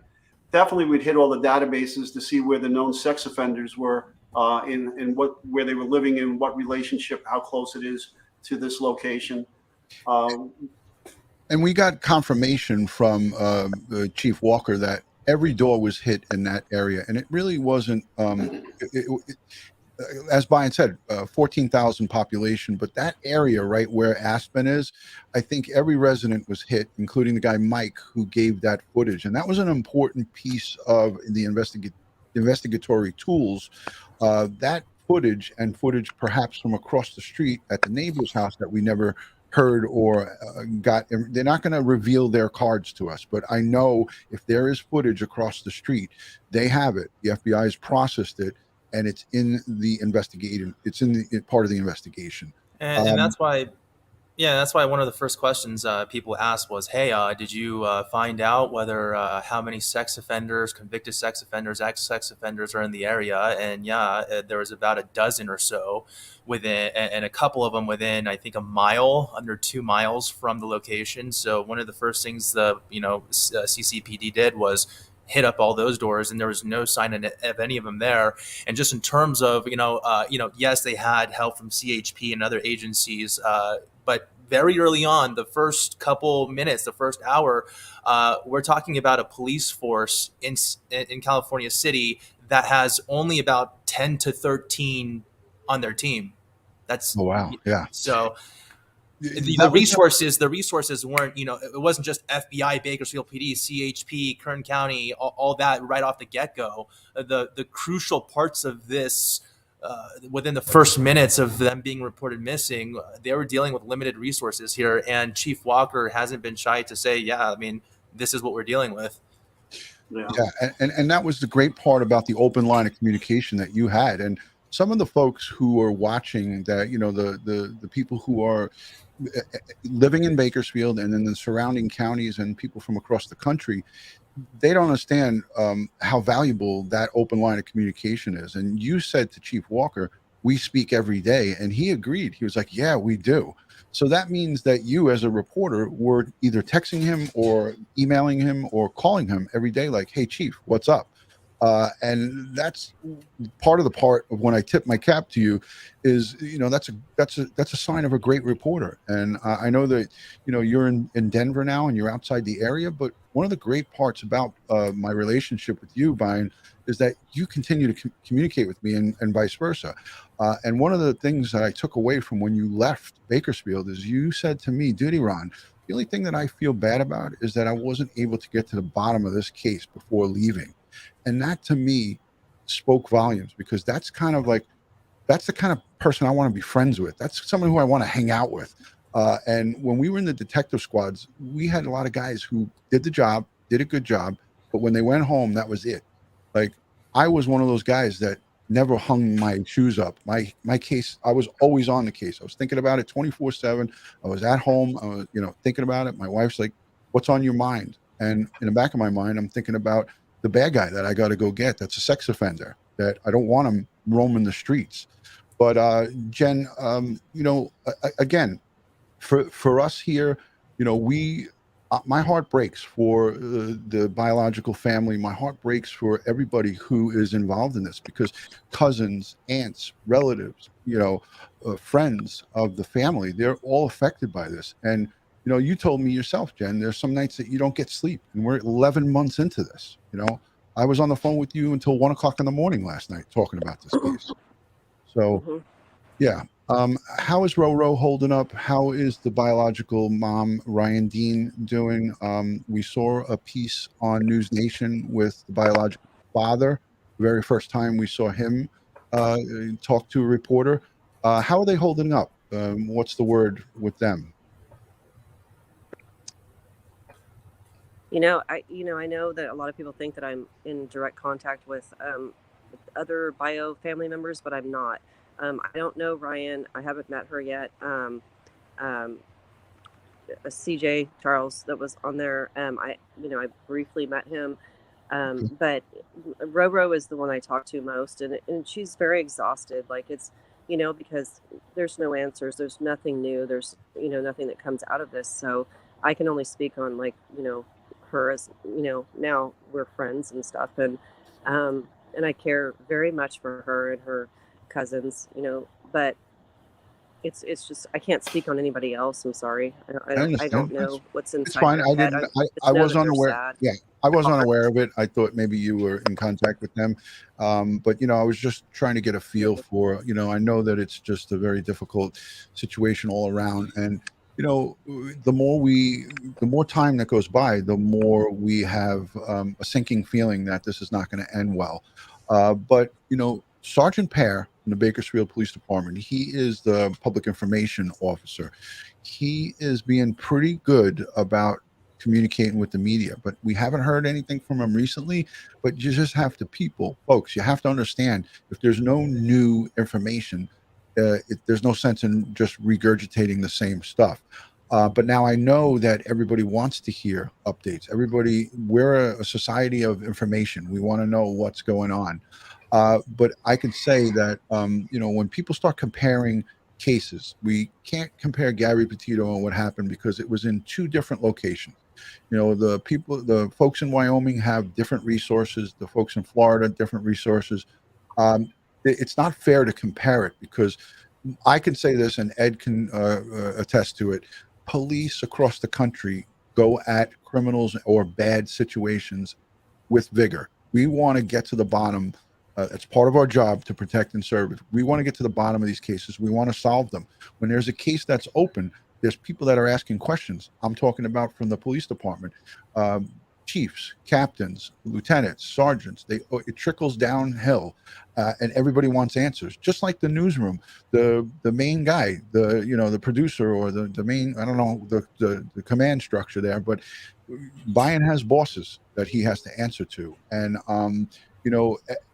Definitely, we'd hit all the databases to see where the known sex offenders were, where they were living, in what relationship, how close it is to this location. And we got confirmation from Chief Walker that every door was hit in that area, and it really wasn't. As Bayan said, 14,000 population, but that area right where Aspen is, I think every resident was hit, including the guy Mike who gave that footage, and that was an important piece of the investigatory tools. That footage and footage perhaps from across the street at the neighbor's house that we never heard or got. They're not going to reveal their cards to us, but I know if there is footage across the street, they have it. The FBI has processed it, and it's in the investigation. It's in the part of the investigation. And that's why, yeah, that's why one of the first questions people asked was, hey, did you find out whether how many sex offenders, convicted sex offenders, ex-sex offenders are in the area? And yeah, there was about a dozen or so within, and a couple of them within, I think, a mile, under 2 miles from the location. So one of the first things the CCPD did was hit up all those doors, and there was no sign of any of them there. And just in terms of, yes, they had help from CHP and other agencies, but very early on, the first couple minutes, the first hour, we're talking about a police force in California City that has only about 10 to 13 on their team. That's, oh, wow. Yeah. So the resources weren't, it wasn't just FBI, Bakersfield PD, CHP, Kern County, all that right off the get-go. The crucial parts of this, within the first minutes of them being reported missing, they were dealing with limited resources here. And Chief Walker hasn't been shy to say, yeah, I mean, this is what we're dealing with. Yeah. And that was the great part about the open line of communication that you had. And some of the folks who are watching that, the people who are living in Bakersfield and in the surrounding counties and people from across the country, they don't understand how valuable that open line of communication is. And you said to Chief Walker, we speak every day, and he agreed. He was like, yeah, we do. So that means that you as a reporter were either texting him or emailing him or calling him every day like, hey, Chief, what's up? And that's part of when I tip my cap to you is, that's a sign of a great reporter. And I know that, you're in Denver now and you're outside the area, but one of the great parts about my relationship with you, Bayan, is that you continue to communicate with me and vice versa. And one of the things that I took away from when you left Bakersfield is you said to me, DutyRon, the only thing that I feel bad about is that I wasn't able to get to the bottom of this case before leaving. And that to me spoke volumes, because that's the kind of person I want to be friends with. That's someone who I want to hang out with. And when we were in the detective squads, we had a lot of guys who did the job, did a good job, but when they went home, that was it. Like, I was one of those guys that never hung my shoes up. My case, I was always on the case. I was thinking about it 24/7. I was at home, I was, thinking about it. My wife's like, what's on your mind? And in the back of my mind, I'm thinking about the bad guy that I got to go get. That's a sex offender that I don't want him roaming the streets. But Jen, again, for us here, my heart breaks for the biological family. My heart breaks for everybody who is involved in this, because cousins, aunts, relatives, friends of the family, they're all affected by this. And, you told me yourself, Jen, there's some nights that you don't get sleep, and we're 11 months into this. I was on the phone with you until 1 o'clock in the morning last night talking about this case. So, yeah. How is RoeRoe holding up? How is the biological mom, Ryan Dean, doing? We saw a piece on News Nation with the biological father. The very first time we saw him talk to a reporter. How are they holding up? What's the word with them? I know that a lot of people think that I'm in direct contact with other bio family members, but I'm not. I don't know Ryan. I haven't met her yet. CJ Charles that was on there. I briefly met him, but RoeRoe is the one I talk to most, and she's very exhausted. Like it's, because there's no answers, there's nothing new, there's nothing that comes out of this. So I can only speak on her as now we're friends and stuff, and I care very much for her and her cousins, but it's just I can't speak on anybody else. I'm sorry. I understand. don't know what's It's inside fine. their I head. didn't. just I know was that they're unaware. sad. Yeah, I was unaware of it. I thought maybe you were in contact with them, but I was just trying to get a feel for. I know that it's just a very difficult situation all around, and the more time that goes by, the more we have a sinking feeling that this is not going to end well. But Sergeant Pear in the Bakersfield Police Department, he is the public information officer. He is being pretty good about communicating with the media, but we haven't heard anything from him recently. But you just have to, folks, you have to understand, if there's no new information, there's no sense in just regurgitating the same stuff. But now I know that everybody wants to hear updates. We're a society of information. We want to know what's going on. But I could say that, when people start comparing cases, we can't compare Gary Petito and what happened, because it was in two different locations. The folks in Wyoming have different resources. The folks in Florida, different resources. It's not fair to compare it, because I can say this, and Ed can attest to it. Police across the country go at criminals or bad situations with vigor. We want to get to the bottom. It's part of our job to protect and serve. We want to get to the bottom of these cases. We want to solve them. When there's a case that's open, there's people that are asking questions. I'm talking about from the police department, chiefs, captains, lieutenants, sergeants. It trickles downhill, and everybody wants answers. Just like the newsroom, the main guy, the producer, or the main, I don't know the command structure there, but Bayan has bosses that he has to answer to, and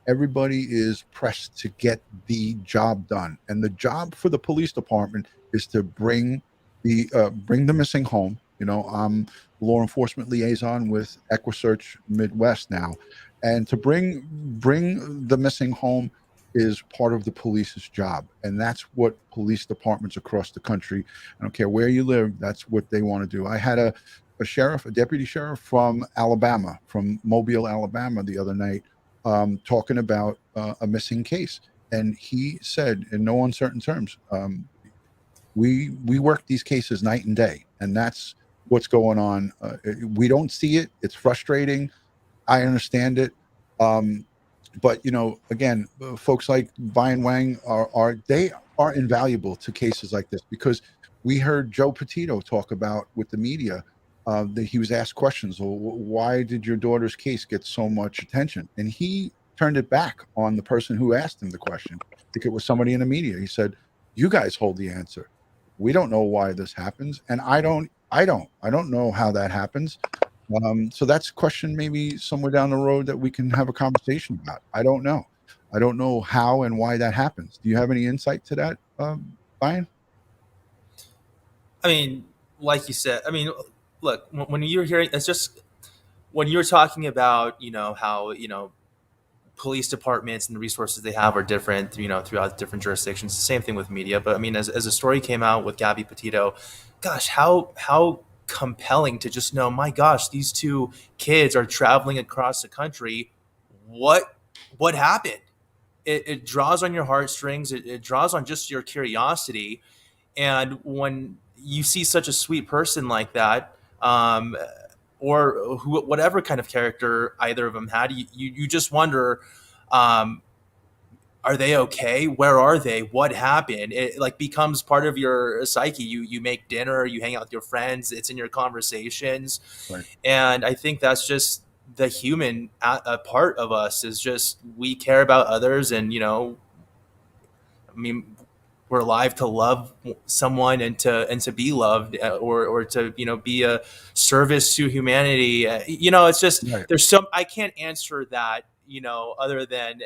everybody is pressed to get the job done. And the job for the police department is to bring the missing home. I'm law enforcement liaison with EquiSearch Midwest now, and to bring the missing home is part of the police's job, and that's what police departments across the country, I don't care where you live, that's what they want to do. I had a deputy sheriff from Alabama, from Mobile, Alabama, the other night, talking about a missing case, and he said in no uncertain terms, we work these cases night and day, and that's what's going on. We don't see it. It's frustrating. I understand it. But again, folks like Bayan Wang are invaluable to cases like this, because we heard Joe Petito talk about with the media that he was asked questions. Well, why did your daughter's case get so much attention? And he turned it back on the person who asked him the question. I think it was somebody in the media. He said, "You guys hold the answer. We don't know why this happens, and I don't know how that happens." So that's a question maybe somewhere down the road that we can have a conversation about. I don't know. I don't know how and why that happens. Do you have any insight to that, Bayan? I mean, like you said, look, when you're hearing, it's just when you're talking about, how, police departments and the resources they have are different, throughout different jurisdictions. The same thing with media. But as a story came out with Gabby Petito, gosh, how compelling to just know, my gosh, these two kids are traveling across the country. What happened? It draws on your heartstrings. It draws on just your curiosity. And when you see such a sweet person like that, or whatever kind of character either of them had, you just wonder, are they okay? Where are they? What happened? It becomes part of your psyche. You make dinner, you hang out with your friends, it's in your conversations. Right. And I think that's just the human a part of us, is just we care about others, and we're alive to love someone and to be loved, or to be a service to humanity. It's just Right. There's I can't answer that, other than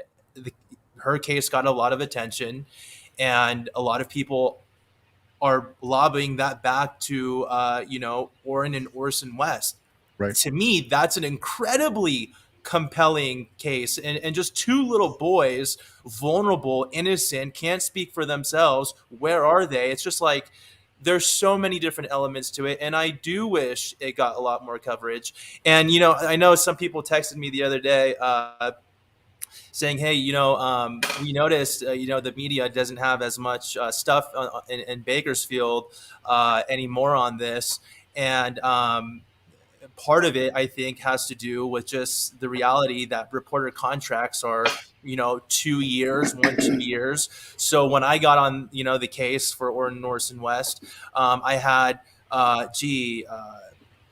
her case got a lot of attention, and a lot of people are lobbying that back to, Orrin and Orson West. Right. To me, that's an incredibly compelling case. And just two little boys, vulnerable, innocent, can't speak for themselves. Where are they? It's just like, there's so many different elements to it. And I do wish it got a lot more coverage. And, I know some people texted me the other day, saying, hey, we noticed, the media doesn't have as much stuff in Bakersfield anymore on this. And part of it, I think, has to do with just the reality that reporter contracts are, 2 years, 2 years. So when I got on, the case for Orrin and Orson West, I had,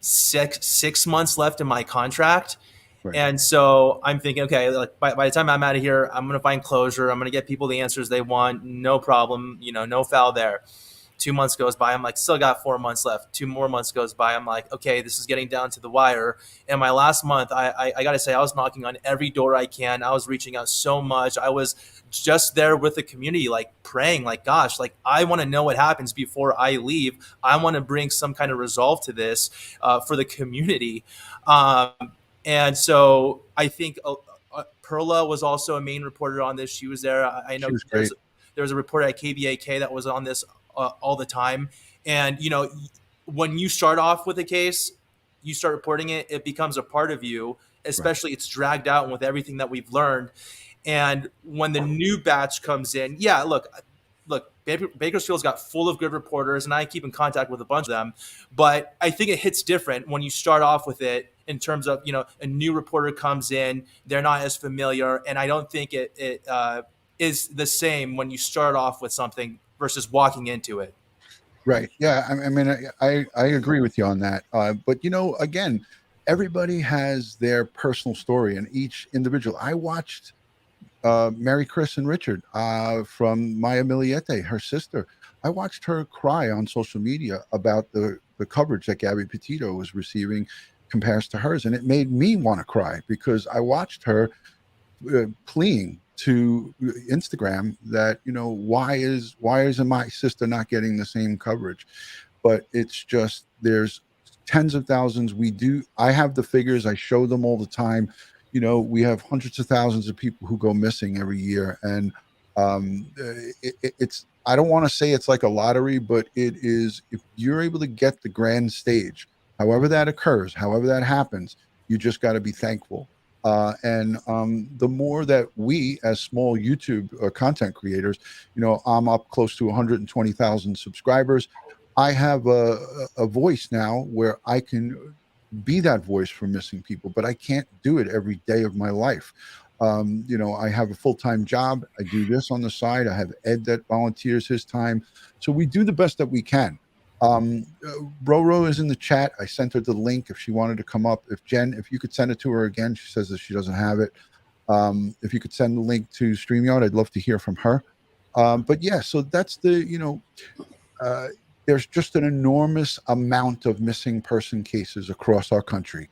6 months left in my contract. Right. And so I'm thinking, okay, like by the time I'm out of here, I'm going to find closure. I'm going to get people the answers they want. No problem. No foul there. 2 months goes by. I'm like, still got 4 months left. 2 more months goes by. I'm like, okay, this is getting down to the wire. And my last month, I got to say, I was knocking on every door I can. I was reaching out so much. I was just there with the community, like praying, like, gosh, like I want to know what happens before I leave. I want to bring some kind of resolve to this for the community. And so I think Perla was also a main reporter on this. She was there. I know there was a reporter at KBAK that was on this all the time. And, when you start off with a case, you start reporting it, it becomes a part of you, especially It's dragged out with everything that we've learned. And when the new batch comes in, look, Bakersfield's got full of good reporters, and I keep in contact with a bunch of them. But I think it hits different when you start off with it in terms of, a new reporter comes in, they're not as familiar. And I don't think it is the same when you start off with something versus walking into it. Right. Yeah. I mean, I agree with you on that. But, again, everybody has their personal story, and each individual. I watched Mary Chris and Richard from Maya Miliete, her sister. I watched her cry on social media about the coverage that Gabby Petito was receiving compares to hers. And it made me want to cry because I watched her pleading to Instagram that, why isn't my sister not getting the same coverage? But it's just, there's tens of thousands. I have the figures. I show them all the time. We have hundreds of thousands of people who go missing every year. And it's, I don't want to say it's like a lottery, but it is, if you're able to get the grand stage, however that occurs, however that happens, you just got to be thankful. And the more that we as small YouTube content creators, I'm up close to 120,000 subscribers. I have a voice now where I can be that voice for missing people, but I can't do it every day of my life. I have a full-time job. I do this on the side. I have Ed that volunteers his time. So we do the best that we can. RoeRoe is in the chat. I sent her the link if she wanted to come up. If you could send it to her again, she says that she doesn't have it. If you could send the link to StreamYard, I'd love to hear from her. But yeah, so that's there's just an enormous amount of missing person cases across our country.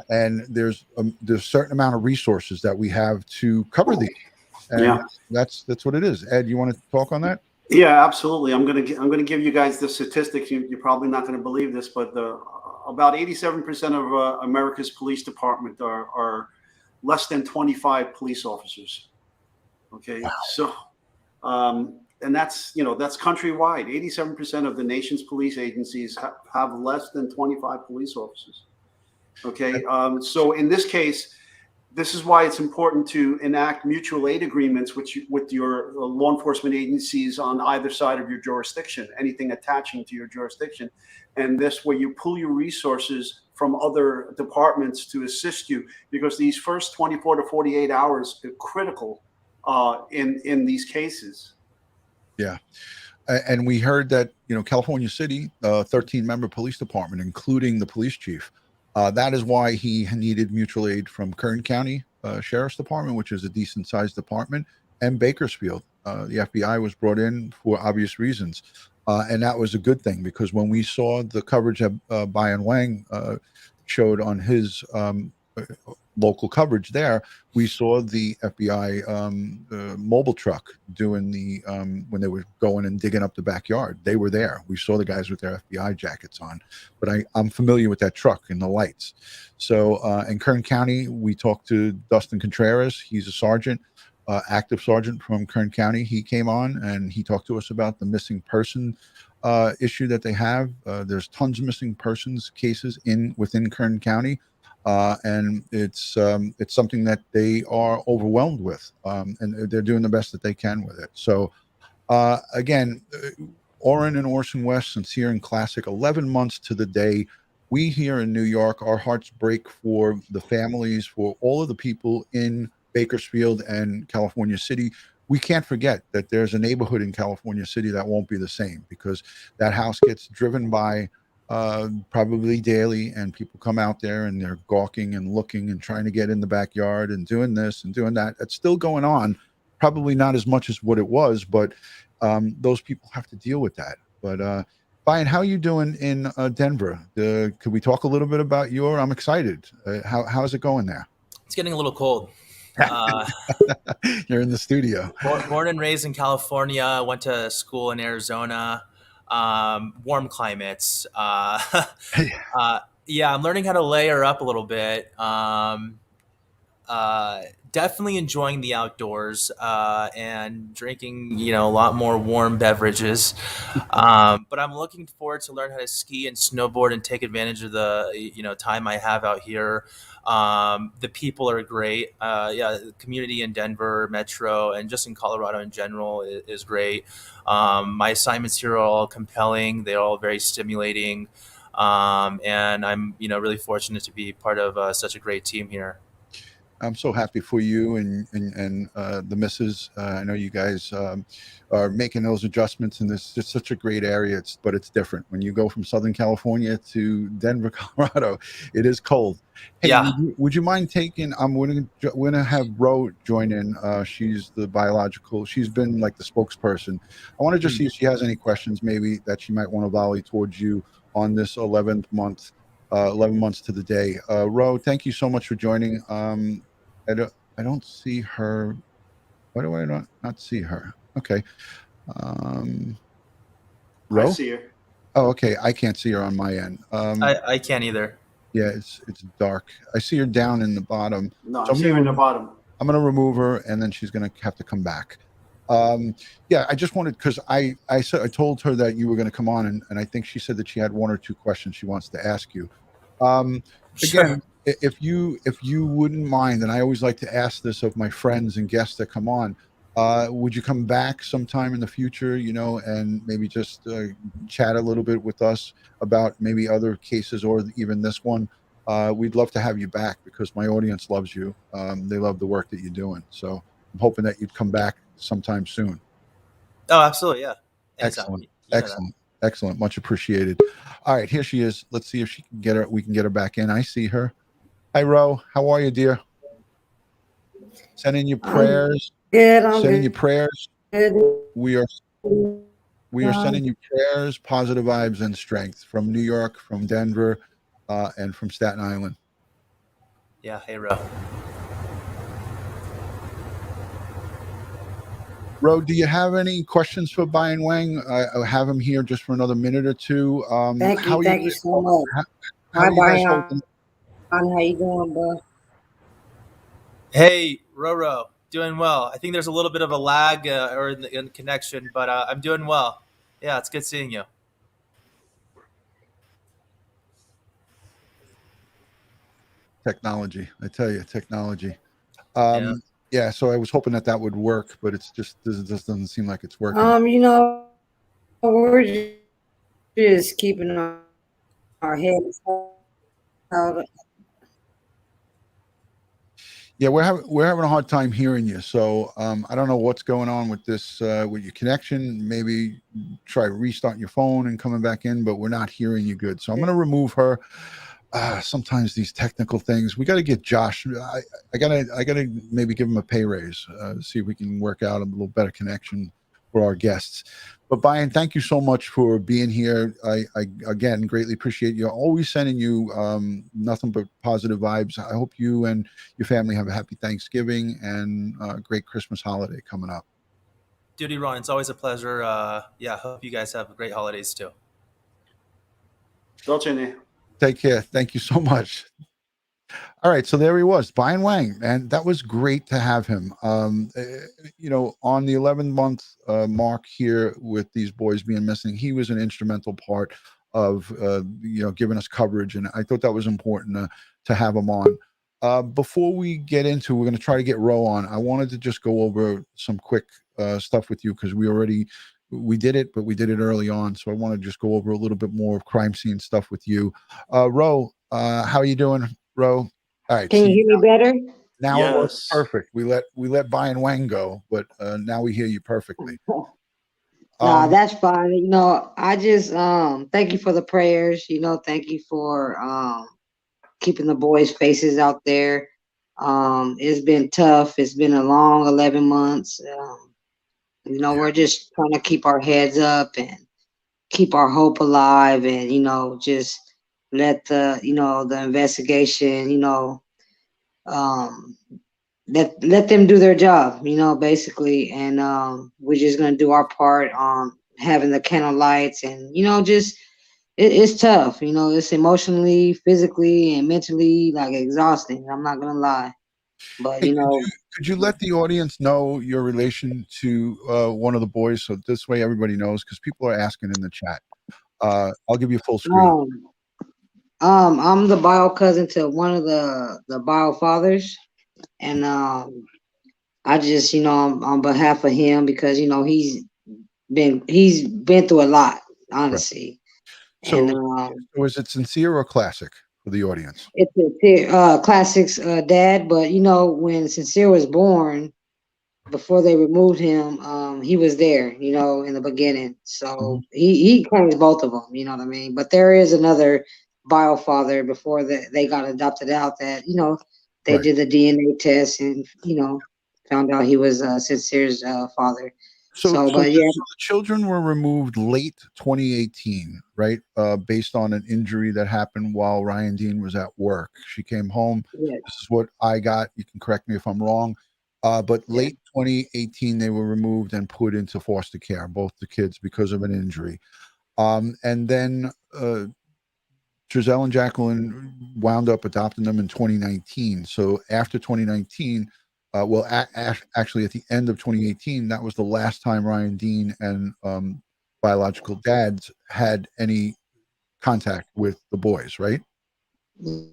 And there's a certain amount of resources that we have to cover these. And that's what it is. Ed, you want to talk on that? Yeah, absolutely. I'm gonna give you guys the statistics. You're probably not going to believe this, but about 87% of America's police department are less than 25 police officers. Okay, wow. So and that's countrywide. 87% of the nation's police agencies have less than 25 police officers. Okay, so in this case, this is why it's important to enact mutual aid agreements with your law enforcement agencies on either side of your jurisdiction, anything attaching to your jurisdiction. And this way you pull your resources from other departments to assist you, because these first 24 to 48 hours are critical in these cases. Yeah. And we heard that, California City, 13-member police department, including the police chief, that is why he needed mutual aid from Kern County Sheriff's Department, which is a decent sized department, and Bakersfield. The FBI was brought in for obvious reasons. And that was a good thing, because when we saw the coverage that Bayan Wang showed on his local coverage there, we saw the FBI mobile truck doing the when they were going and digging up the backyard. They were there. We saw the guys with their FBI jackets on, but I'm familiar with that truck and the lights. So in Kern County, we talked to Dustin Contreras. He's a sergeant, active sergeant from Kern County. He came on and he talked to us about the missing person issue that they have. There's tons of missing persons cases within Kern County. And it's something that they are overwhelmed with, and they're doing the best that they can with it. So again, Orrin and Orson West, sincere and classic, 11 months to the day. We here in New York, our hearts break for the families, for all of the people in Bakersfield and California City. We can't forget that there's a neighborhood in California City that won't be the same, because that house gets driven by probably daily, and people come out there and they're gawking and looking and trying to get in the backyard and doing this and doing that. It's still going on, probably not as much as what it was, but those people have to deal with that. But Bayan, how are you doing in Denver? Could we talk a little bit about I'm excited. How's it going there? It's getting a little cold. You're in the studio. Born and raised in California, went to school in Arizona. Warm climates. Yeah, I'm learning how to layer up a little bit. Definitely enjoying the outdoors and drinking, a lot more warm beverages. But I'm looking forward to learn how to ski and snowboard and take advantage of the, time I have out here. The people are great. The community in Denver, Metro, and just in Colorado in general is great. My assignments here are all compelling. They're all very stimulating. And I'm, really fortunate to be part of such a great team here. I'm so happy for you and the missus. I know you guys are making those adjustments, and this is just such a great area. But it's different when you go from Southern California to Denver, Colorado. It is cold. Hey, yeah. Would you mind taking? We're gonna have Roe join in. She's the biological. She's been like the spokesperson. I want to just see if she has any questions, maybe that she might want to volley towards you on this 11th month. 11 months to the day. Roe, thank you so much for joining. I don't see her. Why do I not see her? Okay. Roe? I see her. Oh, okay. I can't see her on my end. I can't either. Yeah, it's dark. I see her down in the bottom. No, I see her in the bottom. I'm going to remove her, and then she's going to have to come back. Yeah, I just wanted, because I told her that you were going to come on, and I think she said that she had one or two questions she wants to ask you. Again, if you wouldn't mind, and I always like to ask this of my friends and guests that come on, would you come back sometime in the future, and maybe just chat a little bit with us about maybe other cases or even this one? We'd love to have you back, because my audience loves you. They love the work that you're doing. So I'm hoping that you'd come back sometime soon. Oh, absolutely. Yeah. Excellent. Excellent. Much appreciated. All right, here she is. Let's see if she can we can get her back in. I see her. Hi, Roe. How are you, dear? Sending you prayers. Good. Sending you prayers. Good. We are sending you prayers, positive vibes, and strength from New York, from Denver, and from Staten Island. Yeah. Hey, Roe. Roe, do you have any questions for Bayan Wang? I have him here just for another minute or two. Thank you so much. Hi, Bayan. How you doing, bro? Hey, RoeRoe. Doing well. I think there's a little bit of a lag in the connection, but I'm doing well. Yeah, it's good seeing you. Technology, I tell you, technology. Yeah, so I was hoping that would work, but it's just doesn't seem like it's working. We're just keeping our heads out. Yeah, we're having a hard time hearing you. So I don't know what's going on with this with your connection. Maybe try restarting your phone and coming back in, but we're not hearing you good. So I'm going to remove her. Sometimes these technical things. We got to get Josh. I gotta maybe give him a pay raise. See if we can work out a little better connection for our guests. But Bayan, thank you so much for being here. I again greatly appreciate you. Always sending you nothing but positive vibes. I hope you and your family have a happy Thanksgiving and a great Christmas holiday coming up. DutyRon, it's always a pleasure. Yeah, hope you guys have great holidays too. Take care. Thank you so much. All right, so there he was, Bayan Wang, and that was great to have him. You know, on the 11-month mark here with these boys being missing, he was an instrumental part of you know, giving us coverage, and I thought that was important to have him on. Before we get into, we're going to try to get RoeRoe on. I wanted to just go over some quick stuff with you because we did it, but we did it early on, so I want to just go over a little bit more of crime scene stuff with you. RoeRoe, how are you doing, RoeRoe? All right. Can you hear me better? Now it was perfect. We let Bayan Wang go, but now we hear you perfectly. No, that's fine. You know, I just thank you for the prayers. You know, thank you for keeping the boys' faces out there. It's been tough. It's been a long 11 months. You know, we're just trying to keep our heads up and keep our hope alive, and you know, just let the investigation, you know, let them do their job, you know, basically, and we're just gonna do our part on having the candle lights, and you know, just it's tough, you know, it's emotionally, physically, and mentally like exhausting. I'm not gonna lie, but Hey, you know, could you let the audience know your relation to one of the boys, so this way everybody knows, because people are asking in the chat. I'll give you full screen. I'm the bio cousin to one of the bio fathers, and I just, you know, on behalf of him, because you know he's been through a lot, honestly. Right. And So was it sincere or classic for the audience? it's a classics dad, but you know, when Sincere was born, before they removed him, he was there, you know, in the beginning. So he claims both of them, you know what I mean? But there is another bio father before they got adopted out that, you know, they did the DNA test and, you know, found out he was Sincere's father. So But yeah. the children were removed late 2018, right? Based on an injury that happened while Ryan Dean was at work. She came home. Yes. This is what I got. You can correct me if I'm wrong. But late 2018, they were removed and put into foster care, both the kids, because of an injury. And then Trezel and Jacqueline wound up adopting them in 2019. So after 2019, well, actually at the end of 2018, that was the last time Ryan Dean and biological dads had any contact with the boys, right?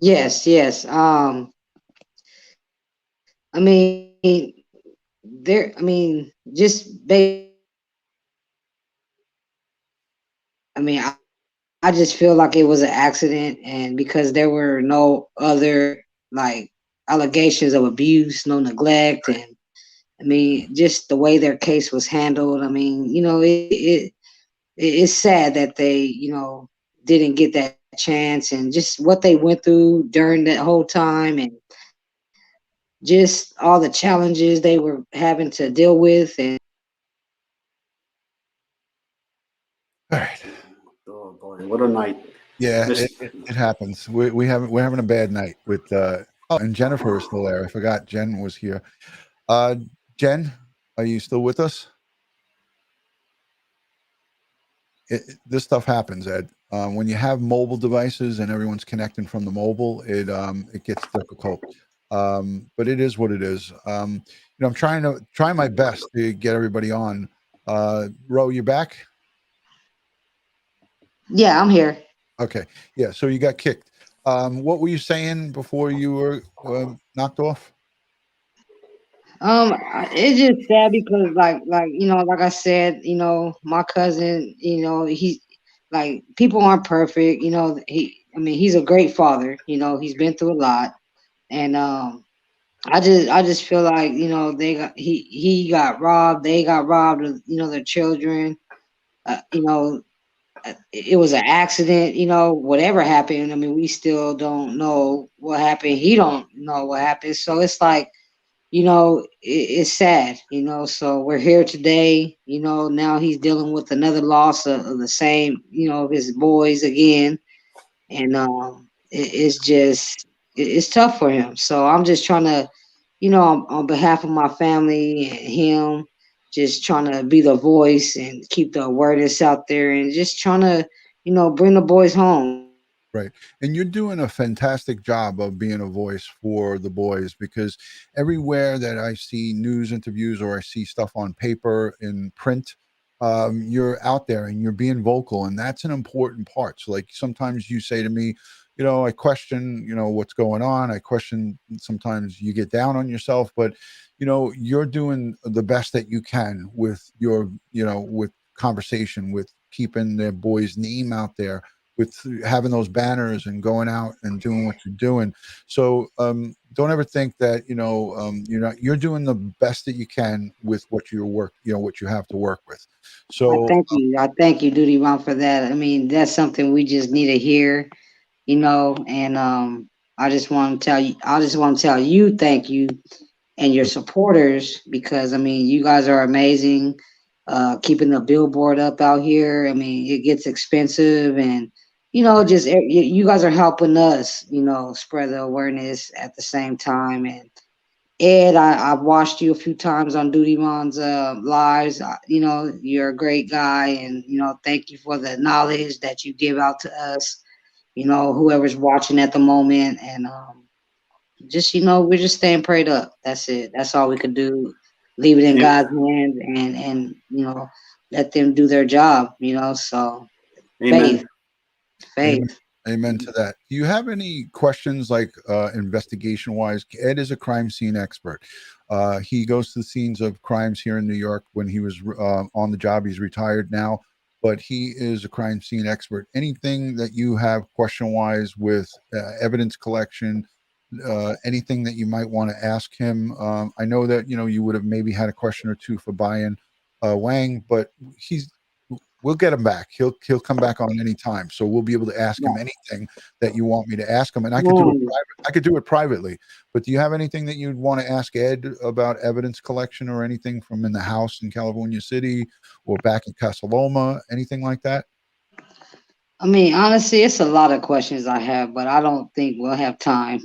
Yes, yes. I mean, just based. I mean, I just feel like it was an accident, and because there were no other like allegations of abuse, no neglect, and I mean, just the way their case was handled. I mean, you know, it's sad that they, you know, didn't get that chance, and just what they went through during that whole time, and just all the challenges they were having to deal with. And all right. Oh boy, what a night! Yeah, it happens. We're having a bad night with oh, and Jennifer is still there. I forgot Jen was here. Jen, are you still with us? This stuff happens, Ed. When you have mobile devices and everyone's connecting from the mobile, it gets difficult. But it is what it is. You know, I'm trying my best to get everybody on. RoeRoe, you back? yeah, I'm here. Okay. Yeah. So you got kicked. What were you saying before you were knocked off? It's just sad because like you know, like I said, you know, my cousin, you know, he like people aren't perfect, you know. I mean, he's a great father, you know. He's been through a lot, and I just feel like, you know, he got robbed. They got robbed of, you know, their children. You know, it was an accident. You know, whatever happened. I mean, we still don't know what happened. He don't know what happened. So it's like, it's sad, so we're here today. Now he's dealing with another loss of the same, of his boys again. And it's just it's tough for him. So I'm just trying to, on behalf of my family and him, just trying to be the voice and keep the awareness out there and just trying to, bring the boys home. Right. And you're doing a fantastic job of being a voice for the boys, because everywhere that I see news interviews or I see stuff on paper in print, you're out there and you're being vocal. And that's an important part. So, like, sometimes you say to me, I question, what's going on. I question, sometimes you get down on yourself, but, you're doing the best that you can with your, with conversation, with keeping the boys' name out there, with having those banners and going out and doing what you're doing. So don't ever think that, you're doing the best that you can with what you what you have to work with. So I thank you, DutyRon, for that. I mean, that's something we just need to hear, and I just want to tell you thank you and your supporters, because I mean, you guys are amazing. Keeping the billboard up out here, I mean, it gets expensive, and just you guys are helping us, spread the awareness at the same time. And Ed, I've watched you a few times on DutyRon's lives. You're a great guy, and thank you for the knowledge that you give out to us. Whoever's watching at the moment, and just we're just staying prayed up. That's it. That's all we could do. Leave it in God's hands, and let them do their job. So Amen. faith. Amen to that. Do you have any questions, like investigation wise? Ed is a crime scene expert. He goes to the scenes of crimes here in New York. When he was on the job, he's retired now, but he is a crime scene expert. Anything that you have question wise with evidence collection, anything that you might want to ask him? I know that you would have maybe had a question or two for Bayan Wang, but we'll get him back. He'll come back on any time, so we'll be able to ask him anything that you want me to ask him, and I could do it privately. But do you have anything that you'd want to ask Ed about evidence collection, or anything from in the house in California City or back in Casa Loma, anything like that? I mean, honestly, it's a lot of questions I have, but I don't think we'll have time,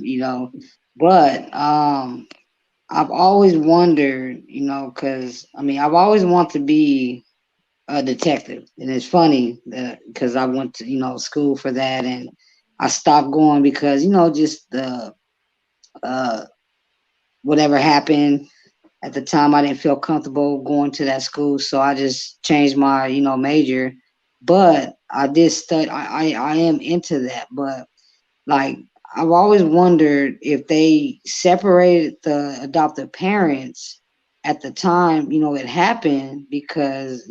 But I've always wondered, because I mean, I've always wanted to be a detective, and it's funny that because I went to school for that, and I stopped going because just the whatever happened at the time, I didn't feel comfortable going to that school, so I just changed my major. But I did study. I am into that, but like I've always wondered if they separated the adoptive parents at the time it happened, because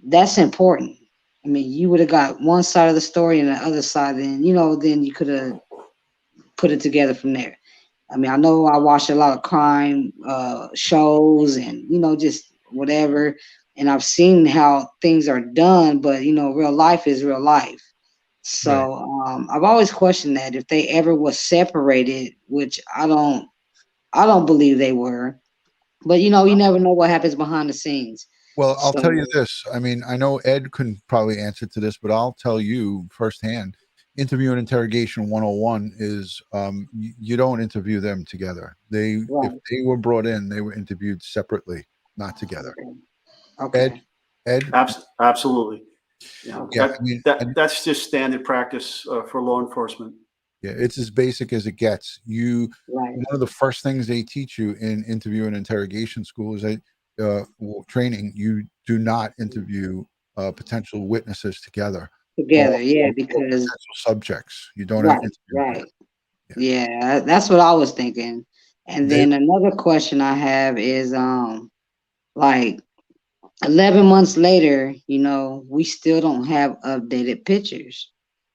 that's important. I mean, you would have got one side of the story and the other side, and then you could have put it together from there. I mean, I know I watched a lot of crime shows and just whatever, and I've seen how things are done, but real life is real life. So I've always questioned that if they ever was separated, which I don't believe they were, but you never know what happens behind the scenes. Well, I'll tell you this. I mean, I know Ed couldn't probably answer to this, but I'll tell you firsthand. Interview and interrogation 101 is you don't interview them together. If they were brought in, they were interviewed separately, not together. Okay. Ed? Absolutely. Yeah, that's just standard practice for law enforcement. Yeah, it's as basic as it gets. One of the first things they teach you in interview and interrogation school is that training, you do not interview potential witnesses together. Because potential subjects. You don't right. Yeah, that's what I was thinking. And then another question I have is like 11 months later, we still don't have updated pictures.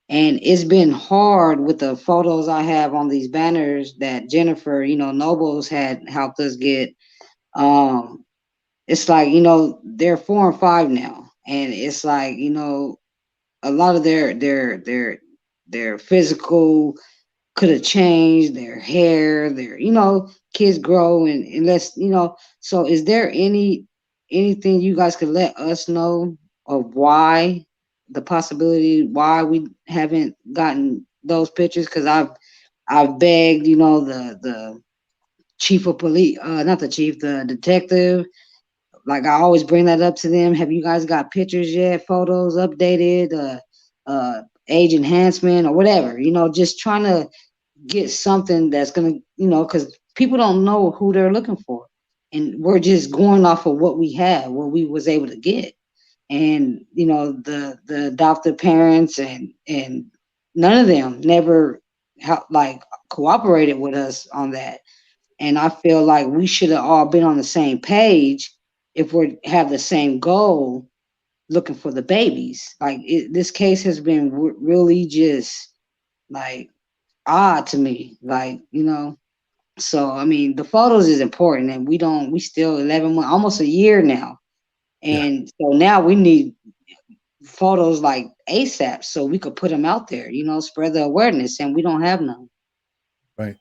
And it's been hard with the photos I have on these banners that Jennifer, Nobles had helped us get. It's like, they're 4 and 5 now. And it's like, a lot of their physical could have changed their hair, their, kids grow and let's, so is there anything you guys could let us know of why the possibility why we haven't gotten those pictures? Because I've begged, the chief of police, not the chief, the detective. Like I always bring that up to them. Have you guys got pictures yet? Photos updated, age enhancement or whatever, just trying to get something that's gonna, because people don't know who they're looking for, and we're just going off of what we have, what we was able to get, and the adoptive parents and none of them never like cooperated with us on that, and I feel like we should have all been on the same page if we have the same goal, looking for the babies. Like this case has been really just like odd to me, like so I mean the photos is important, and we still 11 months, almost a year now, and so now we need photos like ASAP so we could put them out there, spread the awareness, and we don't have none. Right.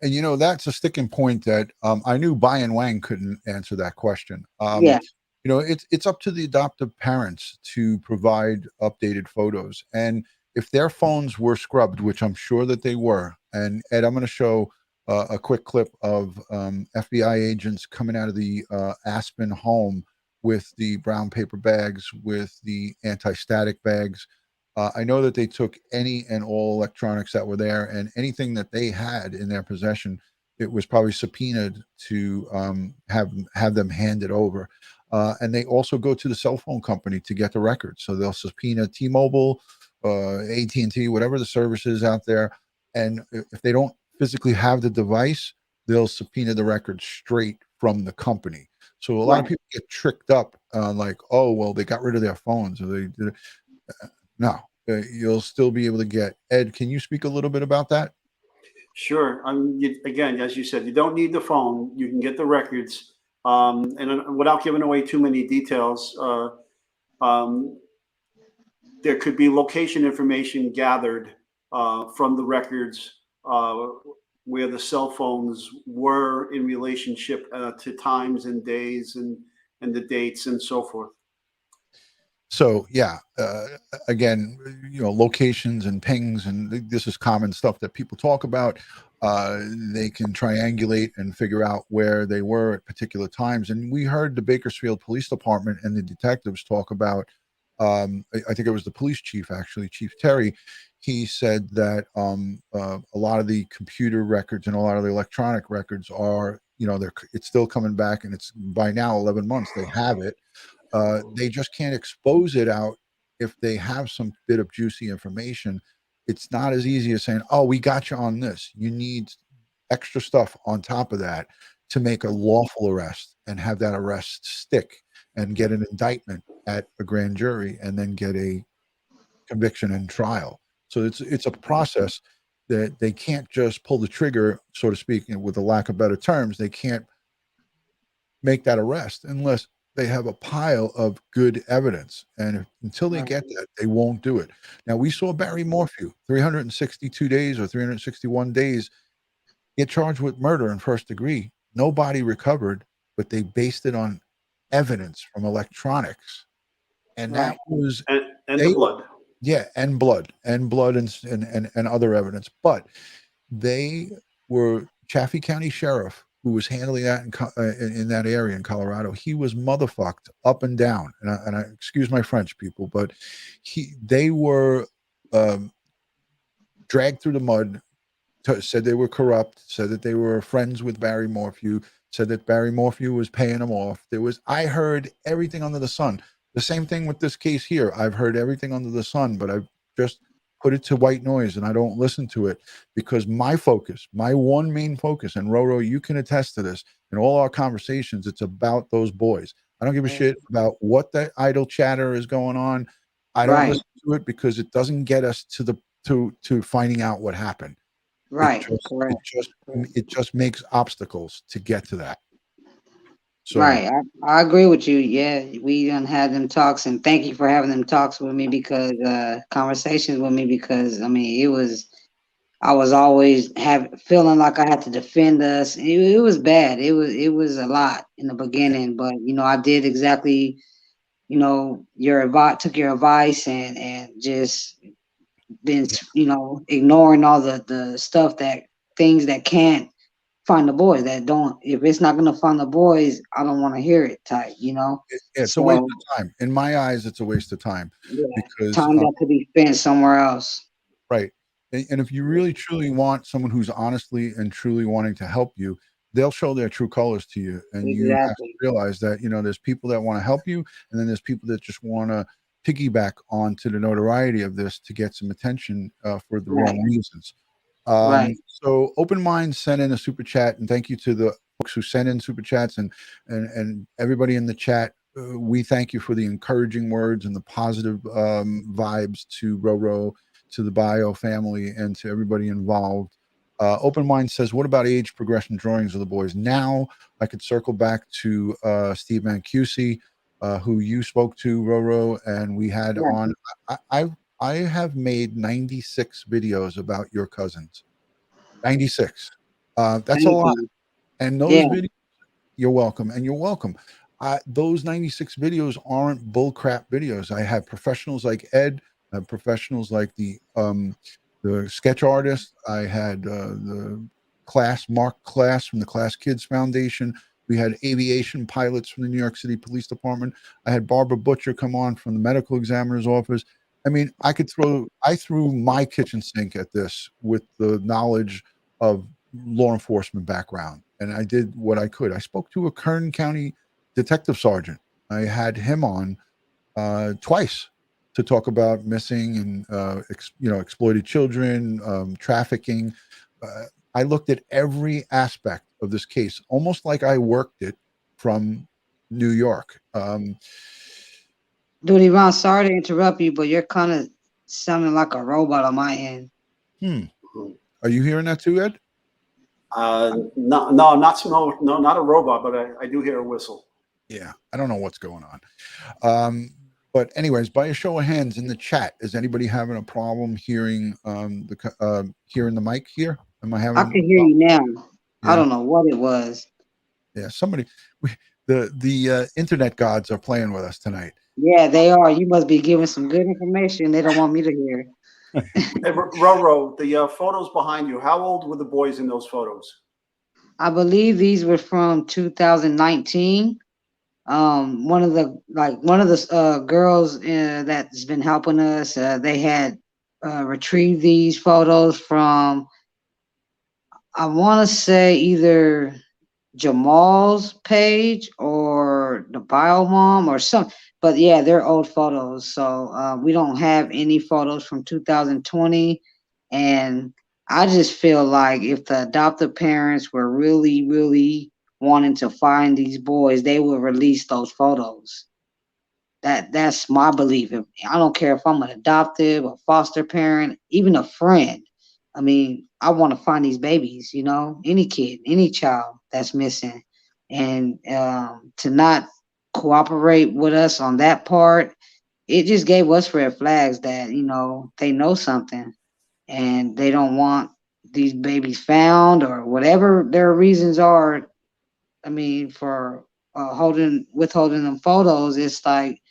And that's a sticking point that I knew Bayan Wang couldn't answer that question. Yeah. It's up to the adoptive parents to provide updated photos, and if their phones were scrubbed, which I'm sure that they were, and Ed, I'm going to show a quick clip of FBI agents coming out of the Aspen home with the brown paper bags, with the anti-static bags. I know that they took any and all electronics that were there, and anything that they had in their possession, it was probably subpoenaed to have them handed over. And they also go to the cell phone company to get the records. So they'll subpoena T-Mobile, AT&T, whatever the service is out there. And if they don't physically have the device, they'll subpoena the records straight from the company. So a lot of people get tricked up, like, oh, well, they got rid of their phones, or they did. No, you'll still be able to get. Ed, can you speak a little bit about that? Sure. Again, as you said, you don't need the phone. You can get the records. And without giving away too many details, there could be location information gathered from the records where the cell phones were in relationship to times and days and the dates and so forth. So yeah, again, locations and pings, and this is common stuff that people talk about. They can triangulate and figure out where they were at particular times. And we heard the Bakersfield Police Department and the detectives talk about, I think it was the police chief, actually, Chief Terry. He said that a lot of the computer records and a lot of the electronic records are, it's still coming back, and it's by now 11 months, they have it. They just can't expose it out if they have some bit of juicy information. It's not as easy as saying, oh, we got you on this. You need extra stuff on top of that to make a lawful arrest and have that arrest stick and get an indictment at a grand jury and then get a conviction and trial. So it's a process that they can't just pull the trigger, so to speak, with a lack of better terms. They can't make that arrest unless they have a pile of good evidence, and until they get that, they won't do it. Now, we saw Barry Morphew, 362 days or 361 days, get charged with murder in first degree. Nobody recovered, but they based it on evidence from electronics, and that was the blood. Yeah, and blood and other evidence. But they were Chaffee County Sheriff, who was handling that in that area in Colorado. He was motherfucked up and down, and I excuse my French, people, but they were dragged through the mud. Said they were corrupt. Said that they were friends with Barry Morphew. Said that Barry Morphew was paying them off. I heard everything under the sun. The same thing with this case here. I've heard everything under the sun, but I've just put it to white noise, and I don't listen to it, because my focus, my one main focus, and RoeRoe, you can attest to this, in all our conversations, it's about those boys. I don't give a shit about what that idle chatter is going on. I don't listen to it, because it doesn't get us to finding out what happened. Right. It just makes obstacles to get to that. So, right. I agree with you. Yeah, we done had them talks, and thank you for having them talks with me, because conversations with me, because I mean, it was I was always feeling like I had to defend us. It was bad. It was a lot in the beginning, but I did exactly your advice, took your advice, and just been ignoring all the stuff, that things that can't find the boys, that don't, if it's not gonna find the boys, I don't want to hear it type. It's a waste So of time. In my eyes, it's a waste of time yeah, because time that could be spent somewhere else. right. And if you really truly want someone who's honestly and truly wanting to help you, they'll show their true colors to you. And you have to Exactly. realize that, there's people that want to help you, and then there's people that just want to piggyback onto the notoriety of this to get some attention for the Right. wrong reasons. Right. So Open Mind sent in a super chat, and thank you to the folks who sent in super chats and everybody in the chat. We thank you for the encouraging words and the positive vibes to RoeRoe, to the Bio family, and to everybody involved. Open Mind says, what about age progression drawings of the boys? Now I could circle back to Steve Mancusi, who you spoke to, RoeRoe, and we had Yeah. on. I have made 96 videos about your cousins. 96. That's Thank a lot. you. And those Yeah. videos, you're welcome. And you're welcome. Those 96 videos aren't bullcrap videos. I have professionals like Ed, I have professionals like the sketch artist. I had the Mark Class from the Class Kids Foundation. We had aviation pilots from the New York City Police Department. I had Barbara Butcher come on from the medical examiner's office. I mean, I threw my kitchen sink at this with the knowledge of law enforcement background, and I did what I could. I spoke to a Kern County detective sergeant. I had him on twice to talk about missing and exploited children, trafficking. I looked at every aspect of this case, almost like I worked it from New York. DutyRon, sorry to interrupt you, but you're kind of sounding like a robot on my end. Are you hearing that too, Ed? No, not a robot, but I do hear a whistle. Yeah, I don't know what's going on. But anyways, by a show of hands in the chat, is anybody having a problem hearing hearing the mic here? Am I having? I can hear you now. Yeah. I don't know what it was. Yeah, the internet gods are playing with us tonight. Yeah, they are. You must be giving some good information they don't want me to hear. Hey, RoeRoe, the photos behind you, how old were the boys in those photos? I believe these were from 2019. One of the girls that's been helping us, they had retrieved these photos from, I want to say, either Jamal's page or the bio mom or some, but yeah, they're old photos. So we don't have any photos from 2020. And I just feel like if the adoptive parents were really, really wanting to find these boys, they would release those photos. That's my belief. I don't care if I'm an adoptive, a foster parent, even a friend. I mean, I want to find these babies, any kid, any child that's missing. And to not cooperate with us on that part, it just gave us red flags that, they know something and they don't want these babies found or whatever their reasons are. I mean, for withholding them photos, it's like,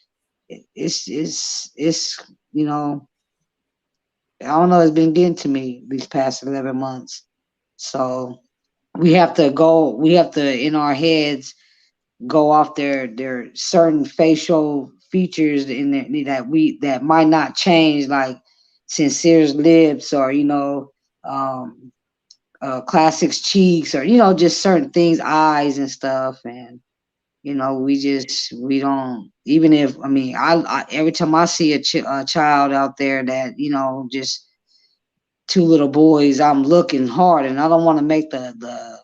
it's I don't know, it's been getting to me these past 11 months. So we have to in our heads go off their certain facial features in there that might not change, like Sincere's lips or Classic's cheeks, or just certain things, eyes and stuff. And we don't, even if, I every time I see a child out there that, just two little boys, I'm looking hard, and I don't want to make the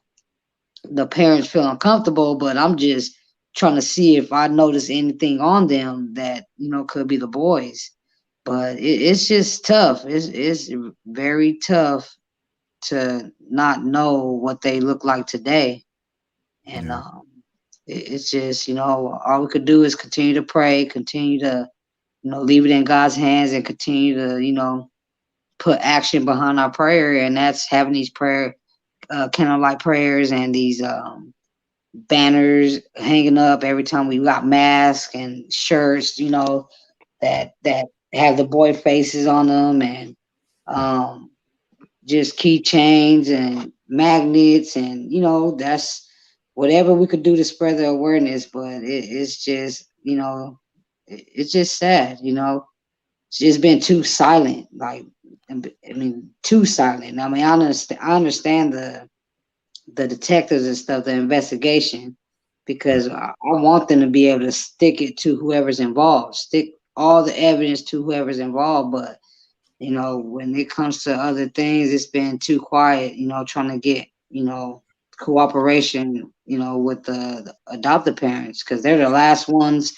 parents feel uncomfortable, but I'm just trying to see if I notice anything on them that, could be the boys. But it's just tough. It's very tough to not know what they look like today. And it's just, all we could do is continue to pray, continue to, leave it in God's hands, and continue to, put action behind our prayer, and that's having these candlelight prayers and these banners hanging up every time we got masks and shirts, that have the boy faces on them, and just keychains and magnets, and that's whatever we could do to spread the awareness. But it's just it's just sad. It's just been too silent. Like, I mean, too silent. I mean, I understand the detectives and stuff, the investigation, because I want them to be able to stick it to whoever's involved, stick all the evidence to whoever's involved. But when it comes to other things, it's been too quiet. Trying to get cooperation, with the adoptive parents, because they're the last ones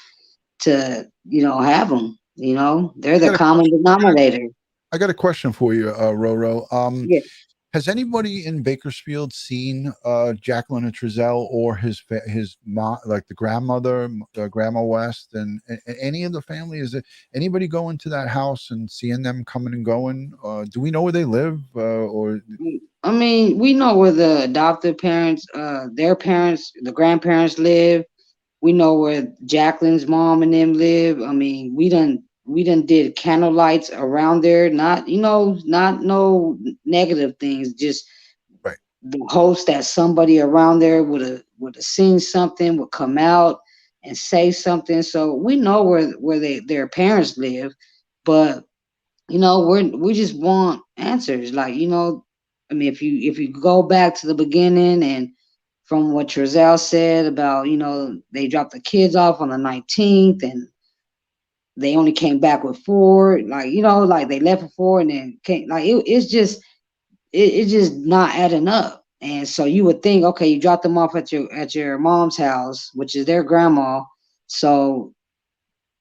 to have them. They're the common denominator. I got a question for you, RoeRoe. Yeah. Has anybody in Bakersfield seen Jacqueline and Trezel, or his mom, like the grandmother, Grandma West, and any of the family? Is it anybody going to that house and seeing them coming and going? Do we know where they live? Or I mean, we know where the adoptive parents, their parents, the grandparents live. We know where Jacqueline's mom and them live. I mean, we done did candlelights around there. Not not no negative things. Just the hopes that somebody around there would have seen something, would come out and say something. So we know where their parents live, but we just want answers. Like, I mean, if you go back to the beginning, and from what Trezell said about, they dropped the kids off on the 19th, and they only came back with 4. Like, like they left with 4 and then came. Like, it's just not adding up. And so you would think, okay, you dropped them off at your mom's house, which is their grandma. So,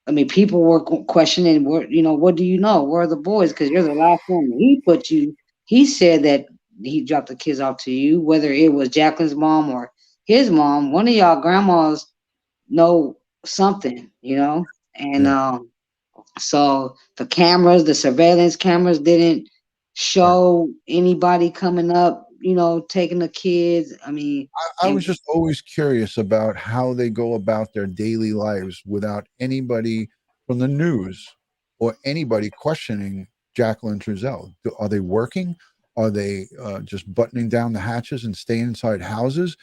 I mean, people were questioning, what do you know? Where are the boys? Because you're the last one he put you. He said that he dropped the kids off to you, whether it was Jacqueline's mom or his mom. One of y'all grandmas know something, and so the surveillance cameras didn't show anybody coming up, taking the kids. I mean, I was just always curious about how they go about their daily lives without anybody from the news or anybody questioning Jacqueline Trezel. Are they working? Are they just buttoning down the hatches and staying inside houses?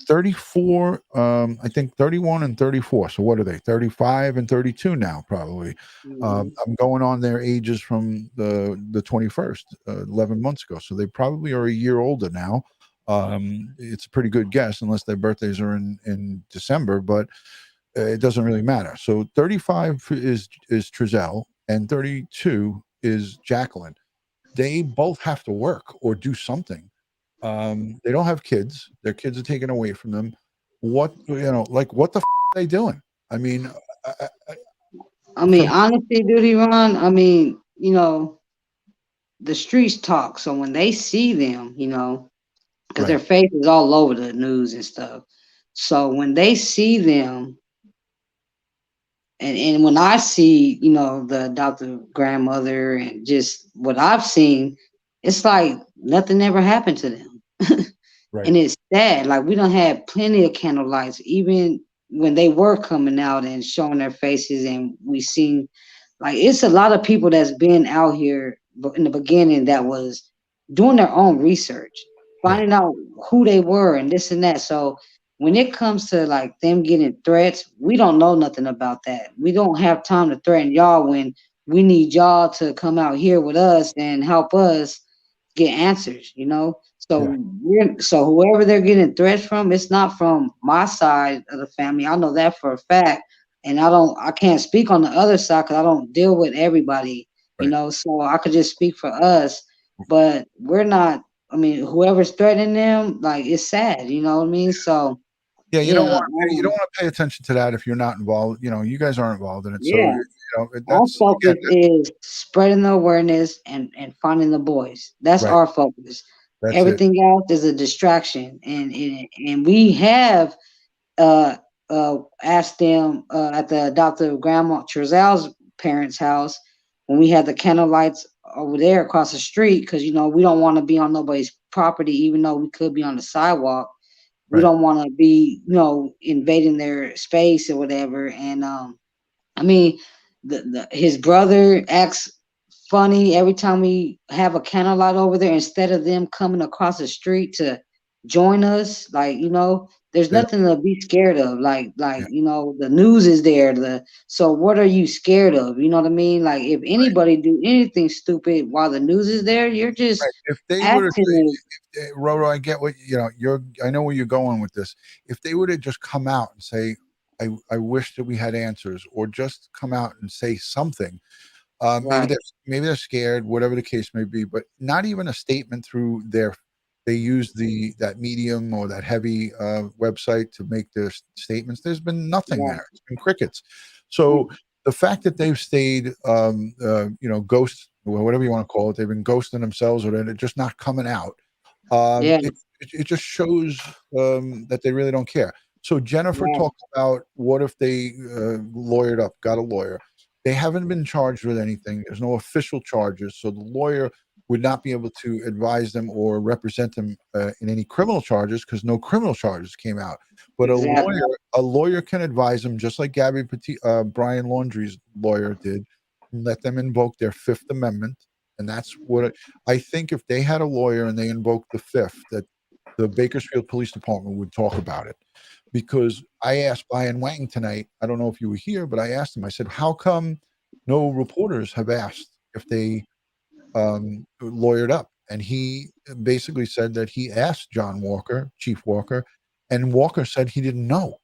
34, I think 31 and 34. So what are they? 35 and 32 now, probably. I'm going on their ages from the 21st, 11 months ago. So they probably are a year older now. It's a pretty good guess, unless their birthdays are in December, but it doesn't really matter. So 35 is Trezel, and 32 is Jacqueline. They both have to work or do something. They don't have kids. Their kids are taken away from them. What what the are they doing? I mean, honestly, DutyRon, I mean, the streets talk. So when they see them, because their face is all over the news and stuff. So when they see them, and when I see, the adoptive grandmother and just what I've seen, it's like nothing ever happened to them. And it's sad. Like, we done had plenty of candlelights, even when they were coming out and showing their faces, and we seen, like, it's a lot of people that's been out here in the beginning that was doing their own research, finding out who they were and this and that. So when it comes to like them getting threats, we don't know nothing about that. We don't have time to threaten y'all when we need y'all to come out here with us and help us get answers, So whoever they're getting threats from, it's not from my side of the family. I know that for a fact. And I can't speak on the other side because I don't deal with everybody, so I could just speak for us. But we're not, I mean, whoever's threatening them, like, it's sad, you know what I mean? So yeah, you don't want to pay attention to that if you're not involved. You guys aren't involved in it. Yeah. So our focus is spreading the awareness and finding the boys. That's our focus. Everything else is a distraction, and we have asked them at the adoptive grandma Trezel's parents' house when we had the candle lights over there across the street, because you know we don't want to be on nobody's property, even though we could be on the sidewalk. We Right. don't want to be, you know, invading their space or whatever. And I mean, his brother acts funny every time we have a candlelight over there. Instead of them coming across the street to join us, like you know, there's They don't- nothing to be scared of. Like Yeah. you know, the news is there. So what are you scared of? You know what I mean? Like if anybody do anything stupid while the news is there, you're just Right. If they would have, acting. RoeRoe, I get what I know where you're going with this. If they would have just come out and say, I wish that we had answers, or just come out and say something. Right. Maybe they're scared, whatever the case may be, but not even a statement through they use that Medium or that heavy website to make their statements. There's been nothing there. It's been crickets. So the fact that they've stayed, ghosts, or whatever you want to call it, they've been ghosting themselves, or they're just not coming out. It just shows that they really don't care. So Jennifer talked about, what if they lawyered up, got a lawyer. They haven't been charged with anything. There's no official charges. So the lawyer would not be able to advise them or represent them in any criminal charges, because no criminal charges came out. But a lawyer can advise them, just like Gabby Brian Laundrie's lawyer did, and let them invoke their Fifth Amendment. And that's what I think. If they had a lawyer and they invoked the Fifth, that the Bakersfield Police Department would talk about it. Because I asked Bayan Wang tonight, I don't know if you were here, but I asked him, I said, how come no reporters have asked if they lawyered up? And he basically said that he asked Chief Walker, and Walker said he didn't know.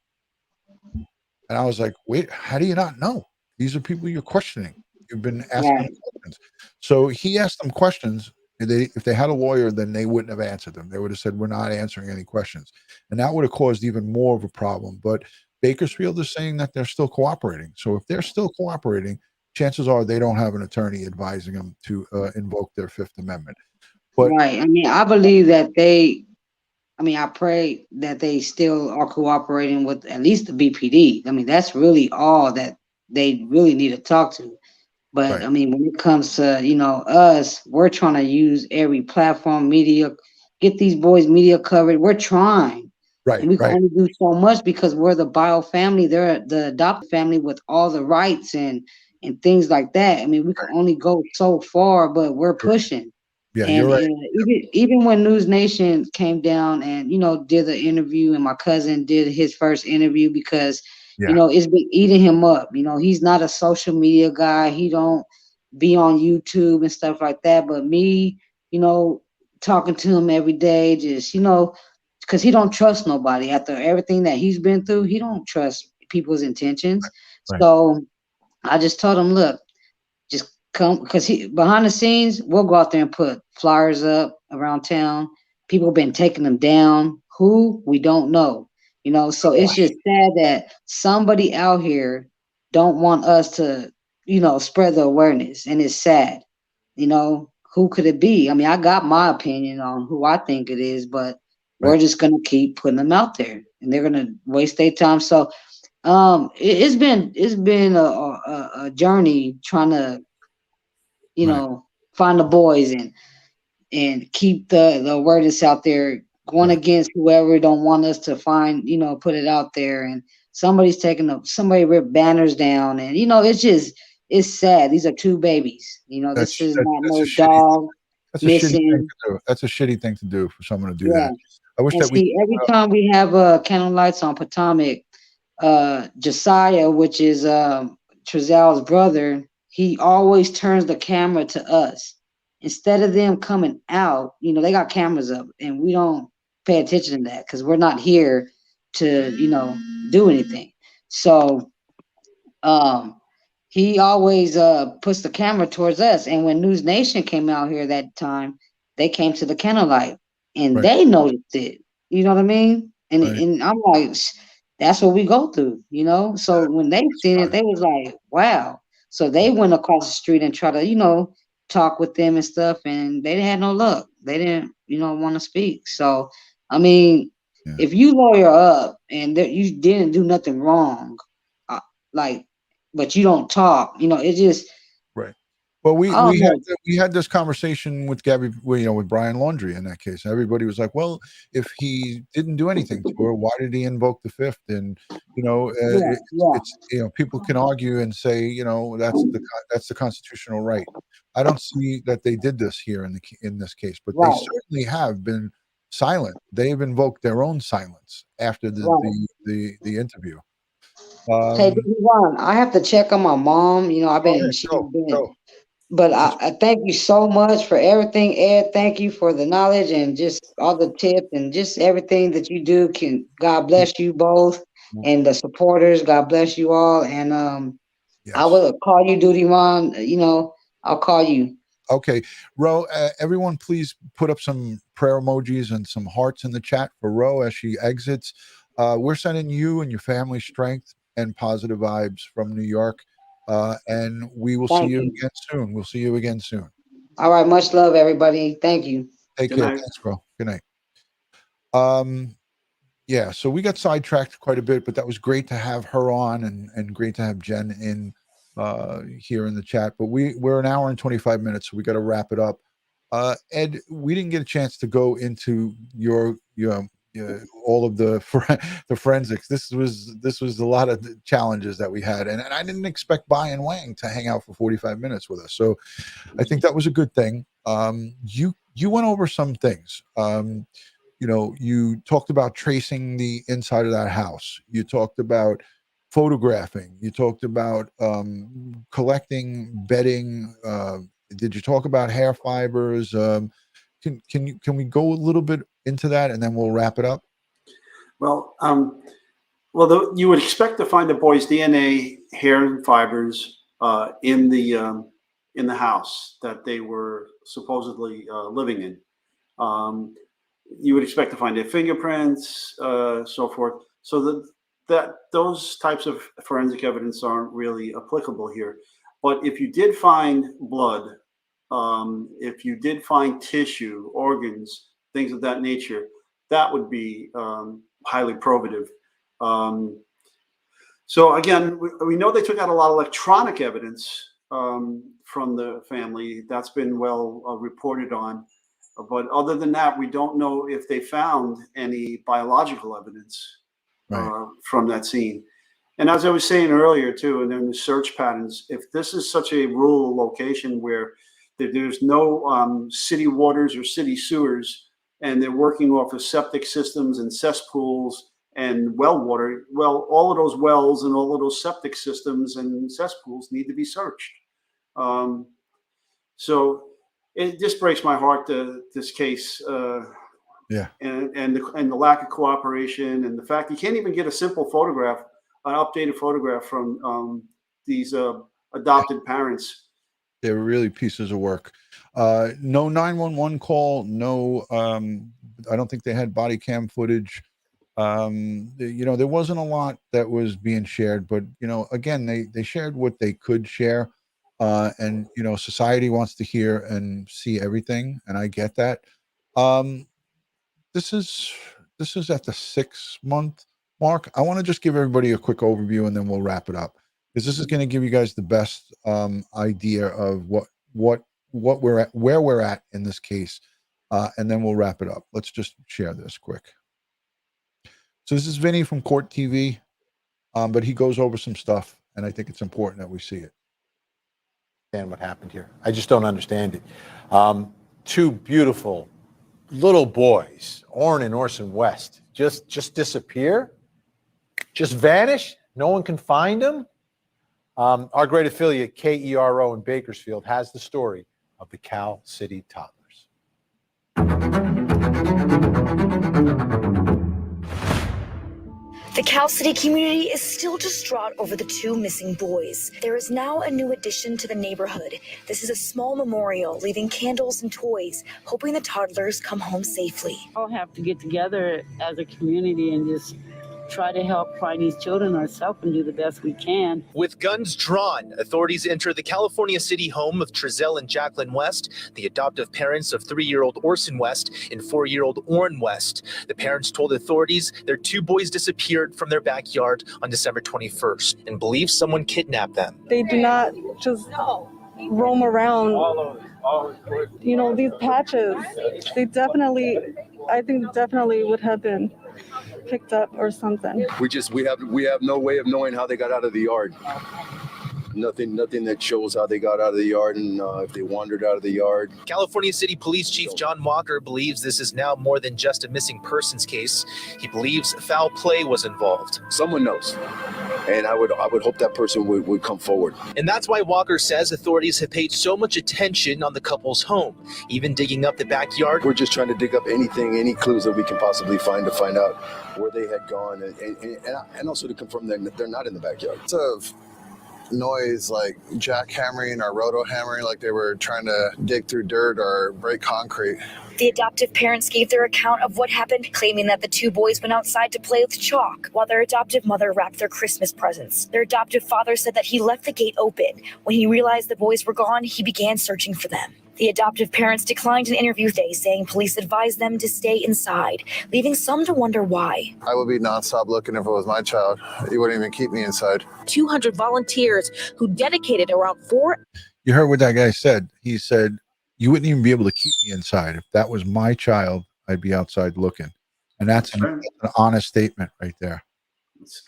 And I was like, wait, how do you not know? These are people you're questioning. You've been asking them questions. So he asked them questions. If they had a lawyer, then they wouldn't have answered them. They would have said, we're not answering any questions. And that would have caused even more of a problem. But Bakersfield is saying that they're still cooperating. So if they're still cooperating, chances are they don't have an attorney advising them to invoke their Fifth Amendment. But I mean, I pray that they still are cooperating with at least the BPD. I mean, that's really all that they really need to talk to. But I mean, when it comes to, us, we're trying to use every platform, media, get these boys media covered. We're trying. And we can only do so much because we're the bio family. They're the adopted family with all the rights and things like that. I mean, we can only go so far, but we're pushing. Yeah, and, you're right. Even when News Nation came down and, did the interview, and my cousin did his first interview because it's been eating him up. He's not a social media guy. He don't be on YouTube and stuff like that. But me, talking to him every day, just, because he don't trust nobody. After everything that he's been through, he don't trust people's intentions. So I just told him, look, just come, because behind the scenes, we'll go out there and put flyers up around town. People have been taking them down. Who? We don't know. So it's just sad that somebody out here don't want us to, spread the awareness. And it's sad. Who could it be? I mean, I got my opinion on who I think it is, but we're just going to keep putting them out there, and they're going to waste their time. So it's been a journey trying to, find the boys and keep the awareness out there, going against whoever don't want us to find, put it out there. And somebody ripped banners down, and it's sad. These are two babies. This is not no dog missing. That's a shitty thing to do for someone to do that. I wish that every time we have candle lights on Potomac, Josiah, which is Trezell's brother, he always turns the camera to us. Instead of them coming out, they got cameras up, and we don't pay attention to that because we're not here to, do anything. So he always puts the camera towards us. And when News Nation came out here that time, they came to the candlelight and they noticed it. You know what I mean? And I'm like, that's what we go through, So when they seen it, they was like, wow. So they went across the street and tried to, talk with them and stuff, and they had no luck. They didn't, want to speak. So, I mean, if you lawyer up and you didn't do nothing wrong, but you don't talk, it just But we Oh, no. we had this conversation with Gabby, with Brian Laundrie in that case. Everybody was like, "Well, if he didn't do anything to her, why did he invoke the fifth?" And Yeah, yeah. it's people can argue and say that's the constitutional right. I don't see that they did this here in this case, but they Right, certainly have been silent. They've invoked their own silence after right. the interview. Hey, Um, Ron, I have to check on my mom. okay, She's go been, go. but That's I thank you so much for everything, Ed. Thank you for the knowledge and just all the tips and just everything that you do. God bless you both and the supporters. God bless you all. And I yes. will call you, Duty Ron. I'll call you. Okay, Roe, everyone please put up some prayer emojis and some hearts in the chat for Roe as she exits. We're sending you and your family strength and positive vibes from New York. And we will see Thank you you. again soon. We'll see you again soon. All right. Much love, everybody. Thank you. Take Good care. night. Thanks, bro. Good night. Yeah, so we got sidetracked quite a bit, but that was great to have her on and great to have Jen in here in the chat. But we're an hour and 25 minutes, so we got to wrap it up. Ed, we didn't get a chance to go into your all of the the forensics. This was a lot of challenges that we had, and I didn't expect Bayan Wang to hang out for 45 minutes with us. So I think that was a good thing. You went over some things. You talked about tracing the inside of that house. You talked about photographing. You talked about collecting bedding. Did you talk about hair fibers? Can we go a little bit into that and then we'll wrap it up? Well, you would expect to find the boy's DNA, hair, and fibers in the house that they were supposedly living in. You would expect to find their fingerprints, so forth. So that those types of forensic evidence aren't really applicable here. But if you did find blood, if you did find tissue, organs, things of that nature, that would be highly probative. So again, we know they took out a lot of electronic evidence from the family. That's been well reported on. But other than that, we don't know if they found any biological evidence from that scene. And as I was saying earlier too, and then the search patterns, if this is such a rural location where there's no city waters or city sewers, and they're working off of septic systems and cesspools and well water, well, all of those wells and all of those septic systems and cesspools need to be searched. So it just breaks my heart, this case, and the lack of cooperation, and the fact you can't even get a simple photograph, an updated photograph from these adopted parents. They were really pieces of work. No 911 call. No, I don't think they had body cam footage. There wasn't a lot that was being shared, but again, they shared what they could share. And society wants to hear and see everything, and I get that. This is at the 6-month mark. I want to just give everybody a quick overview, and then we'll wrap it up, because this is going to give you guys the best idea of what we're at, where we're at in this case, and then we'll wrap it up. Let's just share this quick. So this is Vinny from CourtTv, but he goes over some stuff, and I think it's important that we see it. And what happened here? I just don't understand it. Two beautiful little boys, Orrin and Orson West, just disappear, just vanish. No one can find them. Our great affiliate KERO in Bakersfield has the story of the Cal City toddlers. The Cal City community is still distraught over the two missing boys. There is now a new addition to the neighborhood. This is a small memorial, leaving candles and toys, hoping the toddlers come home safely. All have to get together as a community and just try to help find these children ourselves and do the best we can. With guns drawn, authorities enter the California City home of Trezel and Jacqueline West, the adoptive parents of 3-year-old Orson West and 4-year-old Orrin West. The parents told authorities their two boys disappeared from their backyard on December 21st and believe someone kidnapped them. They do not just roam around. All over. You know, these patches, they definitely, I think definitely would have been picked up or something. We have no way of knowing how they got out of the yard. Nothing that shows how they got out of the yard and if they wandered out of the yard. California City Police Chief John Walker believes this is now more than just a missing persons case. He believes foul play was involved. Someone knows, and I would hope that person would come forward. And that's why Walker says authorities have paid so much attention on the couple's home, even digging up the backyard. We're just trying to dig up any clues that we can possibly find to find out where they had gone, and also to confirm that they're not in the backyard. It's a noise like jackhammering or roto hammering, like they were trying to dig through dirt or break concrete. The adoptive parents gave their account of what happened, claiming that the two boys went outside to play with chalk while their adoptive mother wrapped their Christmas presents. Their adoptive father said that he left the gate open. When he realized the boys were gone, he began searching for them. The adoptive parents declined an interview today, saying police advised them to stay inside, leaving some to wonder why. I would be nonstop looking if it was my child. He wouldn't even keep me inside. 200 volunteers who dedicated around 4. You heard what that guy said. He said, you wouldn't even be able to keep me inside. If that was my child, I'd be outside looking. And that's an honest statement right there.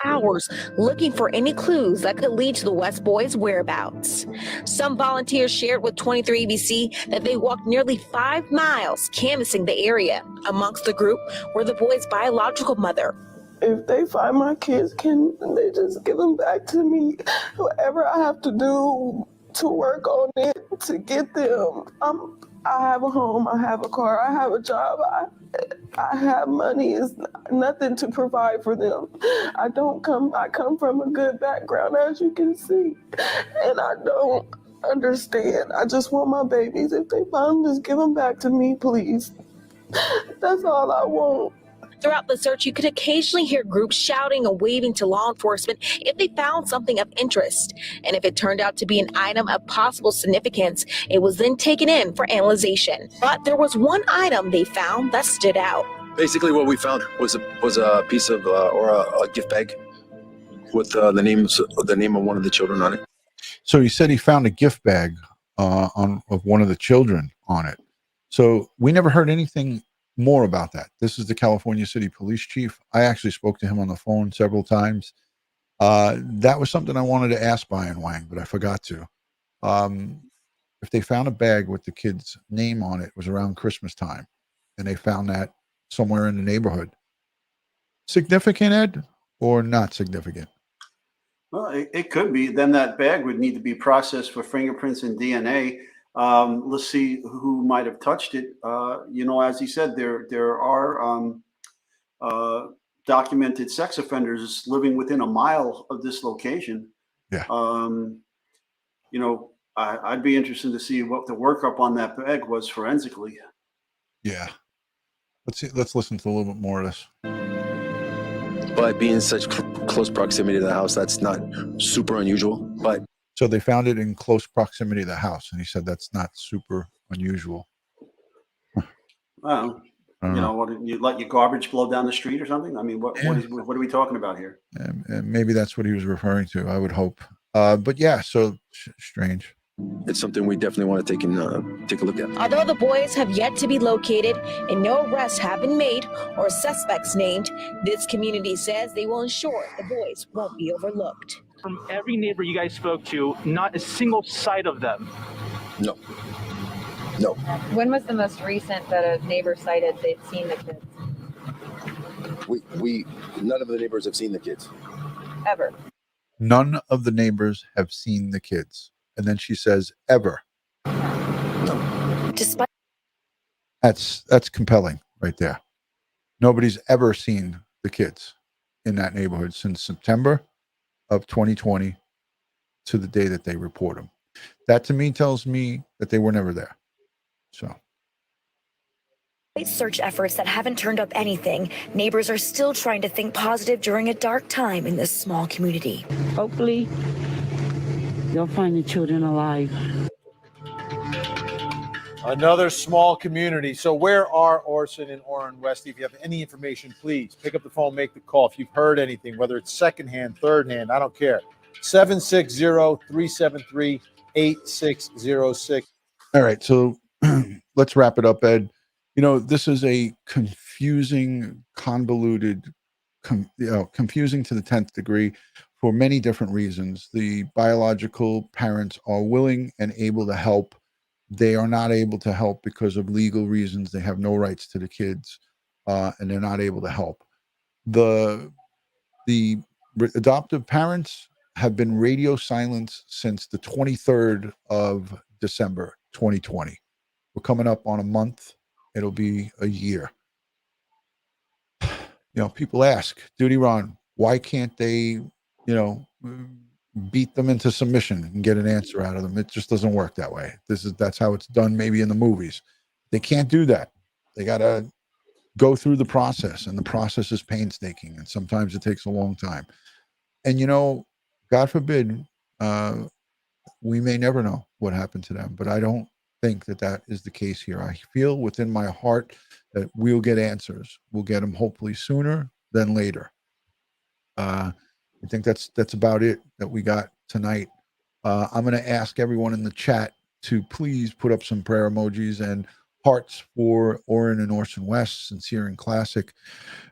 Hours looking for any clues that could lead to the West boys' whereabouts. Some volunteers shared with 23 ABC that they walked nearly 5 miles canvassing the area. Amongst the group were the boys' biological mother. If they find my kids, can they just give them back to me? Whatever I have to do to work on it to get them. I have a home, I have a car, I have a job, I have money. It's nothing to provide for them. I come from a good background, as you can see, and I don't understand. I just want my babies. If they find them, just give them back to me, please. That's all I want. Throughout the search, you could occasionally hear groups shouting and waving to law enforcement if they found something of interest. And if it turned out to be an item of possible significance, it was then taken in for analyzation. But there was one item they found that stood out. Basically, what we found was a piece of or a gift bag with the name of one of the children on it. So he said he found a gift bag of one of the children on it. So we never heard anything more about that. This is the California City Police Chief. I actually spoke to him on the phone several times. That was something I wanted to ask Bayan Wang, but I forgot to. If they found a bag with the kid's name on it, it was around Christmas time, and they found that somewhere in the neighborhood. Significant, Ed, or not significant? Well, it could be. Then that bag would need to be processed for fingerprints and DNA. Let's see who might have touched it. As he said, there are documented sex offenders living within a mile of this location. Yeah. I'd be interested to see what the workup on that bag was forensically. Yeah. Let's listen to a little bit more of this. But being in such close proximity to the house, that's not super unusual. But so they found it in close proximity to the house, and he said that's not super unusual. Well, what, you let your garbage blow down the street or something? I mean, what are we talking about here? And maybe that's what he was referring to. I would hope. But yeah, so strange. It's something we definitely want to take a look at. Although the boys have yet to be located and no arrests have been made or suspects named, this community says they will ensure the boys won't be overlooked. From every neighbor you guys spoke to, not a single sight of them. No. When was the most recent that a neighbor cited they'd seen the kids? We none of the neighbors have seen the kids. Ever. None of the neighbors have seen the kids. And then she says, ever. No. Despite That's compelling right there. Nobody's ever seen the kids in that neighborhood since September of 2020 to the day that they report them. That to me tells me that they were never there. So search efforts that haven't turned up anything, neighbors are still trying to think positive during a dark time in this small community. Hopefully, they'll find the children alive. Another small community. So where are Orson and Orrin West? If you have any information, please pick up the phone, make the call. If you've heard anything, whether it's secondhand, third hand, I don't care. 760-373-8255. 8606. All right, so let's wrap it up, Ed. You know, this is a confusing, convoluted, confusing to the 10th degree for many different reasons. The biological parents are willing and able to help. They are not able to help because of legal reasons. They have no rights to the kids, and they're not able to help. The adoptive parents have been radio silenced since the 23rd of December 2020. We're coming up on a month. It'll be a year. You know, people ask, DutyRon, why can't they, you know, beat them into submission and get an answer out of them? It just doesn't work that way. That's how it's done maybe in the movies. They can't do that. They got to go through the process, and the process is painstaking, and sometimes it takes a long time. And, you know, God forbid, we may never know what happened to them, but I don't think that that is the case here. I feel within my heart that we'll get answers. We'll get them hopefully sooner than later. I think that's about it that we got tonight. I'm going to ask everyone in the chat to please put up some prayer emojis and hearts for Orrin and Orson West, sincere and classic.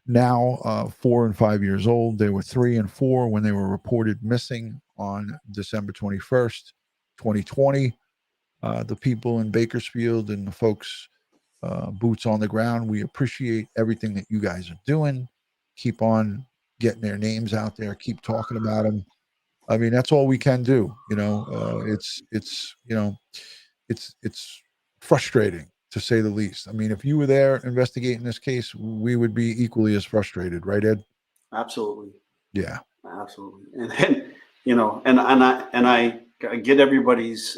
Now 4 and 5 years old. They were 3 and 4 when they were reported missing on December 21st, 2020. The people in Bakersfield and the folks boots on the ground, we appreciate everything that you guys are doing. Keep on getting their names out there. Keep talking about them. I mean, that's all we can do. You know, it's you know, it's frustrating to say the least. I mean, if you were there investigating this case, we would be equally as frustrated, right, Ed? Absolutely. Yeah. Absolutely. And then, you know, and I get everybody's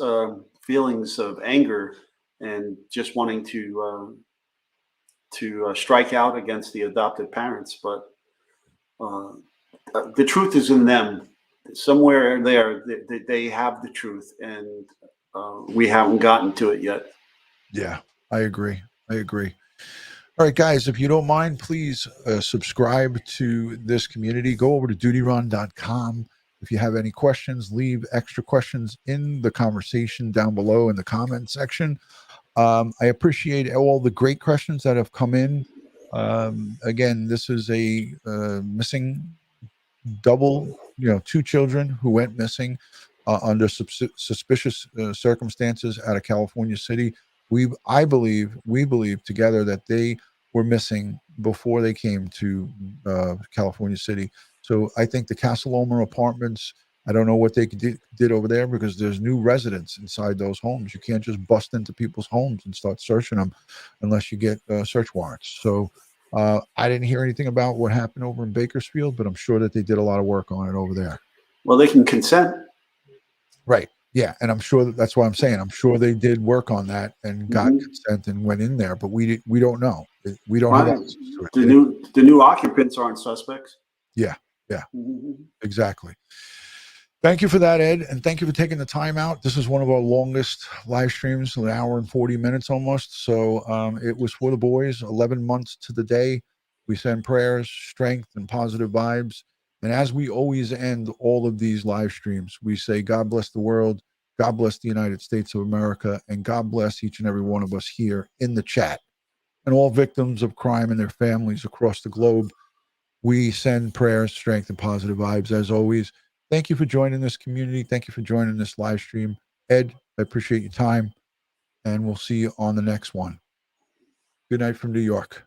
feelings of anger and just wanting to strike out against the adopted parents, but the truth is in them. Somewhere there, they have the truth, and we haven't gotten to it yet. Yeah, I agree. All right, guys, if you don't mind, please subscribe to this community. Go over to DutyRon.com. If you have any questions, leave extra questions in the conversation down below in the comment section. I appreciate all the great questions that have come in. Again, this is a missing double, 2 children who went missing under suspicious circumstances out of California City. We believe together that they were missing before they came to California City. So I think the Casa Loma apartments, I don't know what they did over there, because there's new residents inside those homes. You can't just bust into people's homes and start searching them unless you get search warrants. So I didn't hear anything about what happened over in Bakersfield, but I'm sure that they did a lot of work on it over there. Well, they can consent. Right. Yeah. And I'm sure that's why I'm saying, I'm sure they did work on that and got consent and went in there, but we don't know. We don't have access to it. The new occupants aren't suspects. Yeah. Yeah. Exactly. Thank you for that, Ed. And thank you for taking the time out. This is one of our longest live streams, an hour and 40 minutes almost. So it was for the boys, 11 months to the day. We send prayers, strength, and positive vibes. And as we always end all of these live streams, we say, God bless the world, God bless the United States of America, and God bless each and every one of us here in the chat. And all victims of crime and their families across the globe, we send prayers, strength, and positive vibes as always. Thank you for joining this community. Thank you for joining this live stream. Ed, I appreciate your time, and we'll see you on the next one. Good night from New York.